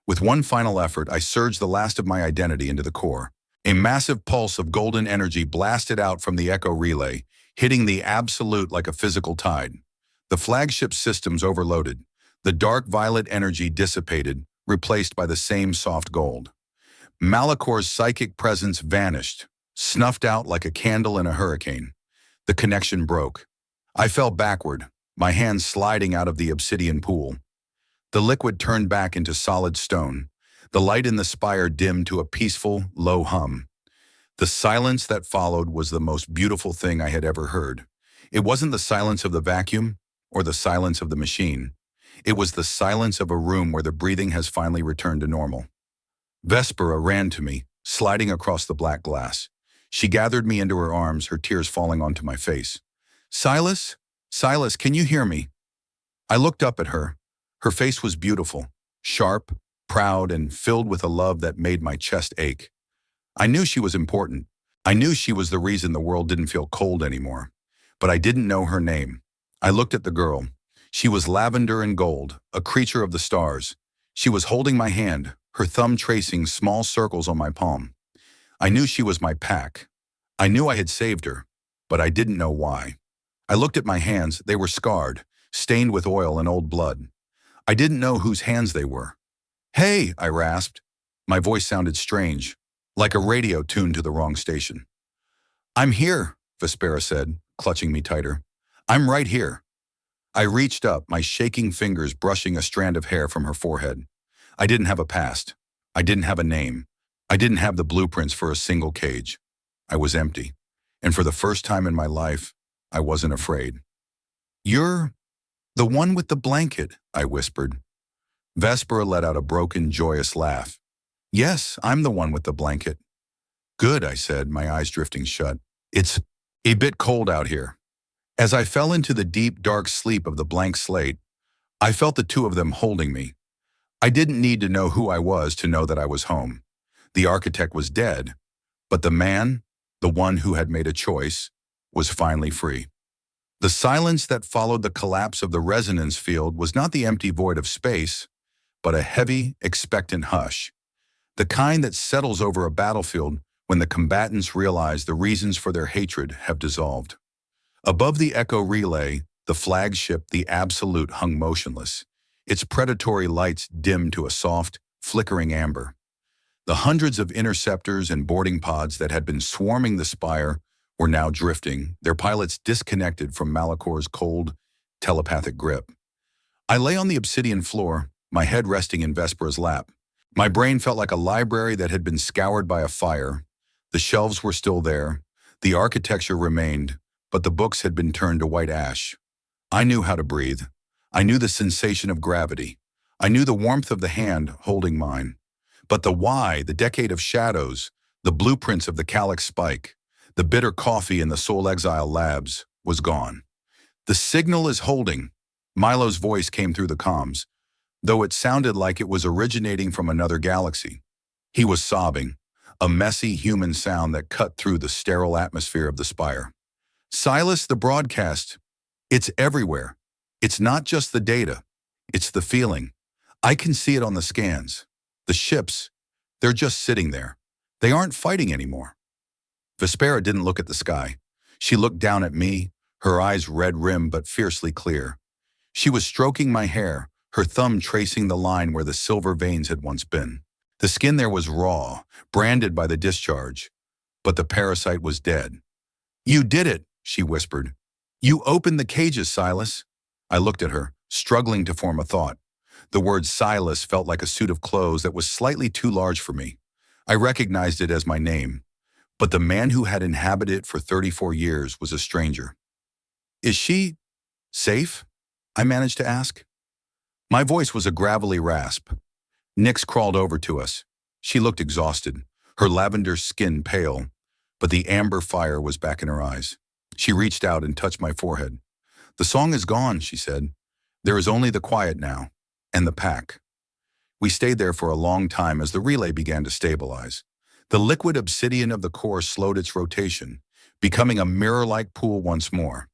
With one final effort, I surged the last of my identity into the core. A massive pulse of golden energy blasted out from the echo relay, hitting the Absolute like a physical tide. The flagship systems overloaded. The dark violet energy dissipated, replaced by the same soft gold. Malachor's psychic presence vanished, snuffed out like a candle in a hurricane. The connection broke. I fell backward, my hands sliding out of the obsidian pool. The liquid turned back into solid stone. The light in the spire dimmed to a peaceful, low hum. The silence that followed was the most beautiful thing I had ever heard. It wasn't the silence of the vacuum or the silence of the machine. It was the silence of a room where the breathing has finally returned to normal. Vespera ran to me, sliding across the black glass. She gathered me into her arms, her tears falling onto my face. Silas? Silas, can you hear me? I looked up at her. Her face was beautiful, sharp, proud, and filled with a love that made my chest ache. I knew she was important. I knew she was the reason the world didn't feel cold anymore. But I didn't know her name. I looked at the girl. She was lavender and gold, a creature of the stars. She was holding my hand, her thumb tracing small circles on my palm. I knew she was my pack. I knew I had saved her, but I didn't know why. I looked at my hands. They were scarred, stained with oil and old blood. I didn't know whose hands they were. "Hey," I rasped. My voice sounded strange, like a radio tuned to the wrong station. "I'm here," Vespera said, clutching me tighter. "I'm right here." I reached up, my shaking fingers brushing a strand of hair from her forehead. I didn't have a past. I didn't have a name. I didn't have the blueprints for a single cage. I was empty. And for the first time in my life, I wasn't afraid. "You're the one with the blanket," I whispered. Vespera let out a broken, joyous laugh. "Yes, I'm the one with the blanket." "Good," I said, my eyes drifting shut. "It's a bit cold out here." As I fell into the deep, dark sleep of the blank slate, I felt the two of them holding me. I didn't need to know who I was to know that I was home. The architect was dead, but the man, the one who had made a choice, was finally free. The silence that followed the collapse of the resonance field was not the empty void of space, but a heavy, expectant hush, the kind that settles over a battlefield when the combatants realize the reasons for their hatred have dissolved. Above the echo relay, the flagship, the Absolute, hung motionless, its predatory lights dimmed to a soft, flickering amber. The hundreds of interceptors and boarding pods that had been swarming the spire were now drifting, their pilots disconnected from Malakor's cold, telepathic grip. I lay on the obsidian floor, my head resting in Vespera's lap. My brain felt like a library that had been scoured by a fire. The shelves were still there, the architecture remained, but the books had been turned to white ash. I knew how to breathe. I knew the sensation of gravity. I knew the warmth of the hand holding mine. But the why, the decade of shadows, the blueprints of the Calyx spike, the bitter coffee in the Soul Exile labs, was gone. "The signal is holding." Milo's voice came through the comms, though it sounded like it was originating from another galaxy. He was sobbing, a messy human sound that cut through the sterile atmosphere of the spire. "Silas, the broadcast. It's everywhere. It's not just the data. It's the feeling. I can see it on the scans. The ships, they're just sitting there. They aren't fighting anymore." Vespera didn't look at the sky. She looked down at me, her eyes red-rimmed but fiercely clear. She was stroking my hair, her thumb tracing the line where the silver veins had once been. The skin there was raw, branded by the discharge, but the parasite was dead. "You did it," she whispered. "You opened the cages, Silas." I looked at her, struggling to form a thought. The word Silas felt like a suit of clothes that was slightly too large for me. I recognized it as my name, but the man who had inhabited it for 34 years was a stranger. "Is she safe?" I managed to ask. My voice was a gravelly rasp. Nyx crawled over to us. She looked exhausted, her lavender skin pale, but the amber fire was back in her eyes. She reached out and touched my forehead. "The song is gone," she said. "There is only the quiet now, and the pack." We stayed there for a long time as the relay began to stabilize. The liquid obsidian of the core slowed its rotation, becoming a mirror-like pool once more.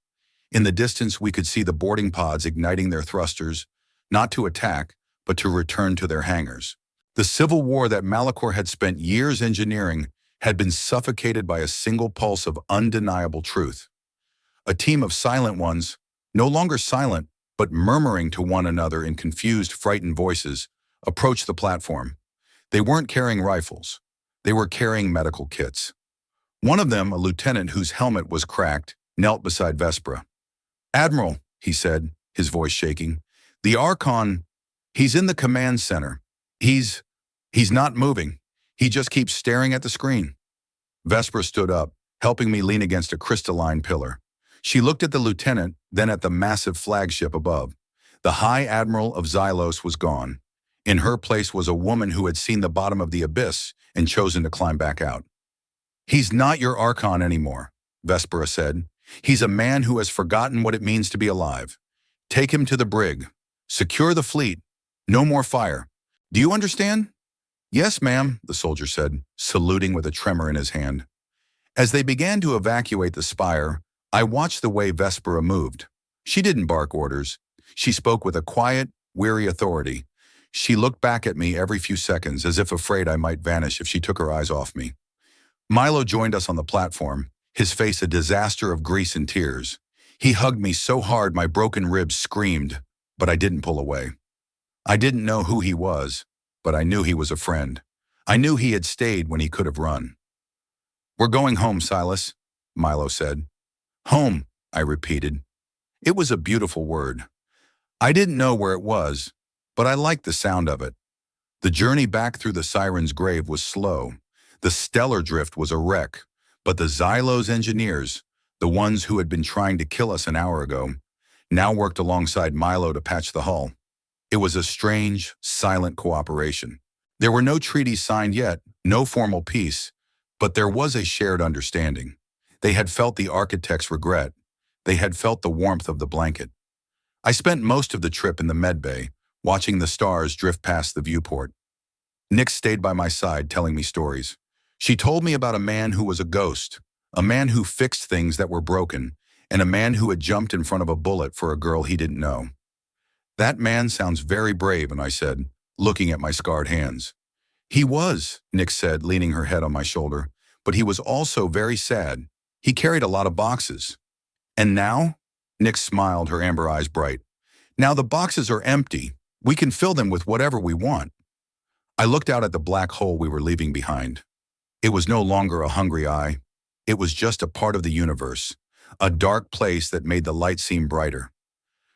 In the distance, we could see the boarding pods igniting their thrusters, not to attack, but to return to their hangars. The civil war that Malachor had spent years engineering had been suffocated by a single pulse of undeniable truth. A team of silent ones, no longer silent, but murmuring to one another in confused, frightened voices, approached the platform. They weren't carrying rifles. They were carrying medical kits. One of them, a lieutenant whose helmet was cracked, knelt beside Vespera. "Admiral," he said, his voice shaking, "the Archon, he's in the command center. He's not moving. He just keeps staring at the screen." Vespera stood up, helping me lean against a crystalline pillar. She looked at the lieutenant, then at the massive flagship above. The High Admiral of Xylos was gone. In her place was a woman who had seen the bottom of the abyss and chosen to climb back out. "He's not your Archon anymore," Vespera said. "He's a man who has forgotten what it means to be alive. Take him to the brig. Secure the fleet. No more fire. Do you understand?" "Yes, ma'am," the soldier said, saluting with a tremor in his hand. As they began to evacuate the spire, I watched the way Vespera moved. She didn't bark orders. She spoke with a quiet, weary authority. She looked back at me every few seconds as if afraid I might vanish if she took her eyes off me. Milo joined us on the platform, his face a disaster of grease and tears. He hugged me so hard my broken ribs screamed, but I didn't pull away. I didn't know who he was, but I knew he was a friend. I knew he had stayed when he could have run. "We're going home, Silas," Milo said. "Home," I repeated. It was a beautiful word. I didn't know where it was, but I liked the sound of it. The journey back through the Siren's grave was slow. The stellar drift was a wreck, but the Xylo's engineers, the ones who had been trying to kill us an hour ago, now worked alongside Milo to patch the hull. It was a strange, silent cooperation. There were no treaties signed yet, no formal peace, but there was a shared understanding. They had felt the architect's regret. They had felt the warmth of the blanket. I spent most of the trip in the medbay, watching the stars drift past the viewport. Nix stayed by my side, telling me stories. She told me about a man who was a ghost, a man who fixed things that were broken, and a man who had jumped in front of a bullet for a girl he didn't know. "That man sounds very brave," and I said, looking at my scarred hands. "He was," Nix said, leaning her head on my shoulder, "but he was also very sad. He carried a lot of boxes." "And now?" Nix smiled, her amber eyes bright. "Now the boxes are empty. We can fill them with whatever we want." I looked out at the black hole we were leaving behind. It was no longer a hungry eye. It was just a part of the universe, a dark place that made the light seem brighter.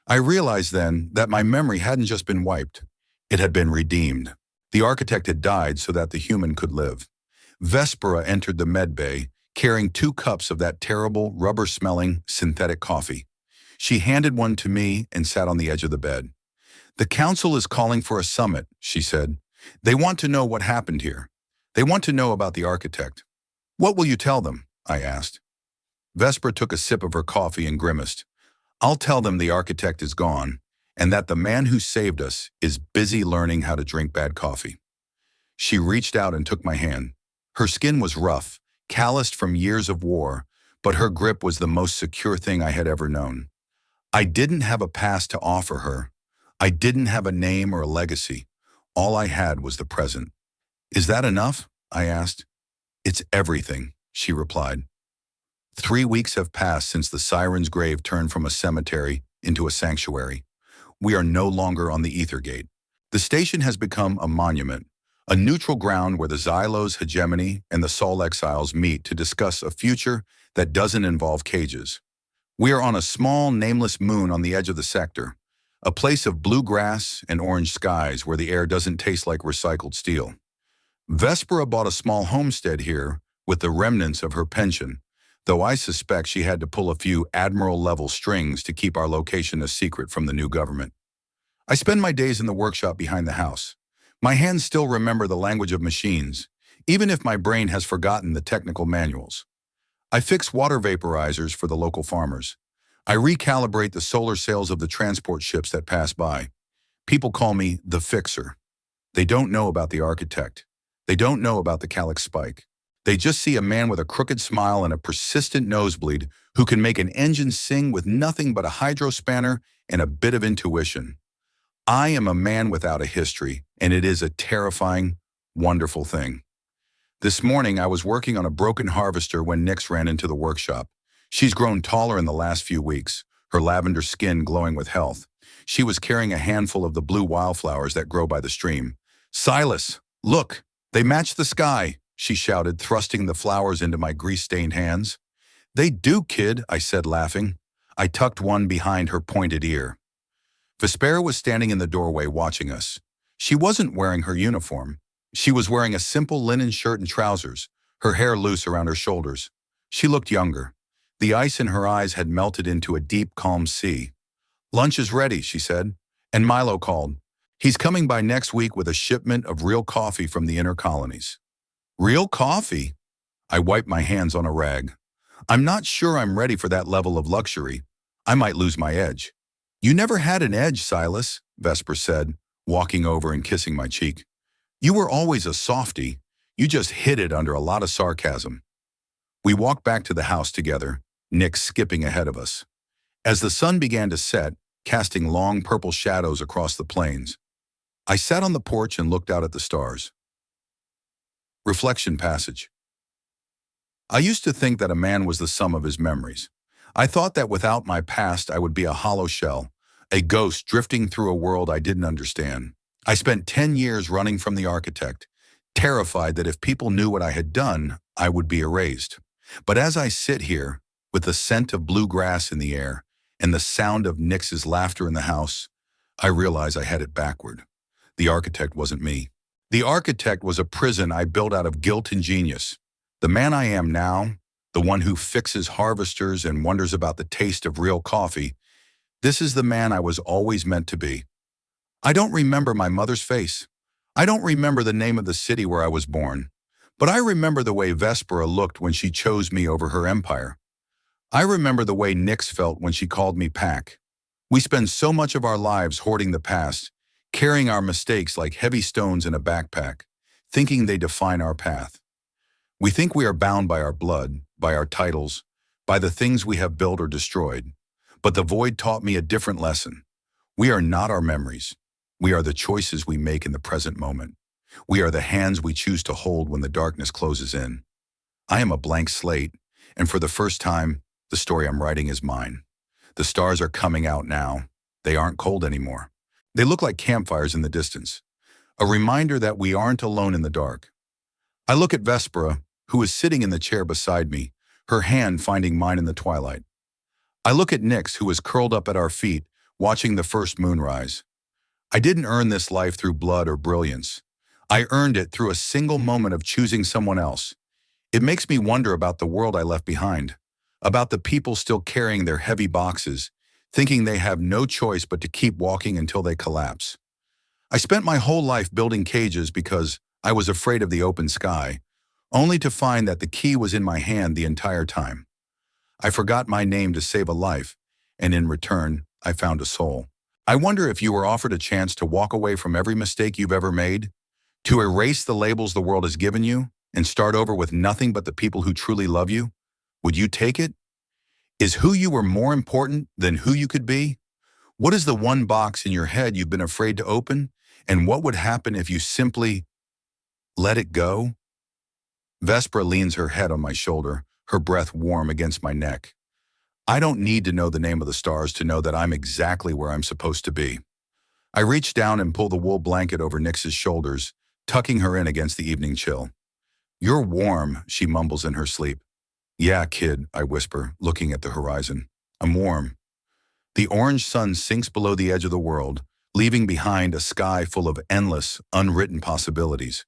I realized then that my memory hadn't just been wiped. It had been redeemed. The architect had died so that the human could live. Vespera entered the medbay, carrying 2 cups of that terrible, rubber-smelling, synthetic coffee. She handed one to me and sat on the edge of the bed. "The council is calling for a summit," she said. "They want to know what happened here. They want to know about the architect." "What will you tell them?" I asked. Vespera took a sip of her coffee and grimaced. "I'll tell them the architect is gone, and that the man who saved us is busy learning how to drink bad coffee." She reached out and took my hand. Her skin was rough, calloused from years of war, but her grip was the most secure thing I had ever known. I didn't have a past to offer her. I didn't have a name or a legacy. All I had was the present. "Is that enough?" I asked. "It's everything," she replied. 3 weeks have passed since the Siren's grave turned from a cemetery into a sanctuary. We are no longer on the Ethergate. The station has become a monument, a neutral ground where the Xylo's hegemony and the Sol exiles meet to discuss a future that doesn't involve cages. We are on a small, nameless moon on the edge of the sector, a place of blue grass and orange skies where the air doesn't taste like recycled steel. Vespera bought a small homestead here with the remnants of her pension, though I suspect she had to pull a few Admiral-level strings to keep our location a secret from the new government. I spend my days in the workshop behind the house. My hands still remember the language of machines, even if my brain has forgotten the technical manuals. I fix water vaporizers for the local farmers. I recalibrate the solar sails of the transport ships that pass by. People call me the fixer. They don't know about the architect. They don't know about the calyx spike. They just see a man with a crooked smile and a persistent nosebleed who can make an engine sing with nothing but a hydro spanner and a bit of intuition. I am a man without a history, and it is a terrifying, wonderful thing. This morning, I was working on a broken harvester when Nix ran into the workshop. She's grown taller in the last few weeks, her lavender skin glowing with health. She was carrying a handful of the blue wildflowers that grow by the stream. "Silas, look, they match the sky," she shouted, thrusting the flowers into my grease-stained hands. "They do, kid," I said, laughing. I tucked one behind her pointed ear. Vespera was standing in the doorway watching us. She wasn't wearing her uniform. She was wearing a simple linen shirt and trousers, her hair loose around her shoulders. She looked younger. The ice in her eyes had melted into a deep, calm sea. "Lunch is ready," she said, and Milo called. "He's coming by next week with a shipment of real coffee from the inner colonies." "Real coffee?" I wiped my hands on a rag. "I'm not sure I'm ready for that level of luxury. I might lose my edge." "You never had an edge, Silas," Vesper said, walking over and kissing my cheek. "You were always a softie. You just hid it under a lot of sarcasm." We walked back to the house together, Nick skipping ahead of us. As the sun began to set, casting long purple shadows across the plains, I sat on the porch and looked out at the stars. Reflection passage. I used to think that a man was the sum of his memories. I thought that without my past I would be a hollow shell, a ghost drifting through a world I didn't understand. I spent 10 years running from the architect, terrified that if people knew what I had done, I would be erased. But as I sit here, with the scent of bluegrass in the air and the sound of Nix's laughter in the house, I realize I had it backward. The architect wasn't me. The architect was a prison I built out of guilt and genius. The man I am now, the one who fixes harvesters and wonders about the taste of real coffee, this is the man I was always meant to be. I don't remember my mother's face. I don't remember the name of the city where I was born. But I remember the way Vespera looked when she chose me over her empire. I remember the way Nix felt when she called me Pack. We spend so much of our lives hoarding the past, carrying our mistakes like heavy stones in a backpack, thinking they define our path. We think we are bound by our blood, by our titles, by the things we have built or destroyed. But the void taught me a different lesson. We are not our memories. We are the choices we make in the present moment. We are the hands we choose to hold when the darkness closes in. I am a blank slate, and for the first time, the story I'm writing is mine. The stars are coming out now. They aren't cold anymore. They look like campfires in the distance, a reminder that we aren't alone in the dark. I look at Vespera, who is sitting in the chair beside me, her hand finding mine in the twilight. I look at Nix, who is curled up at our feet, watching the first moon rise. I didn't earn this life through blood or brilliance. I earned it through a single moment of choosing someone else. It makes me wonder about the world I left behind, about the people still carrying their heavy boxes, thinking they have no choice but to keep walking until they collapse. I spent my whole life building cages because I was afraid of the open sky, only to find that the key was in my hand the entire time. I forgot my name to save a life, and in return, I found a soul. I wonder if you were offered a chance to walk away from every mistake you've ever made, to erase the labels the world has given you, and start over with nothing but the people who truly love you. Would you take it? Is who you were more important than who you could be? What is the one box in your head you've been afraid to open? And what would happen if you simply let it go? Vespera leans her head on my shoulder, her breath warm against my neck. I don't need to know the name of the stars to know that I'm exactly where I'm supposed to be. I reach down and pull the wool blanket over Nix's shoulders, tucking her in against the evening chill. "You're warm," she mumbles in her sleep. "Yeah, kid," I whisper, looking at the horizon. "I'm warm." The orange sun sinks below the edge of the world, leaving behind a sky full of endless, unwritten possibilities.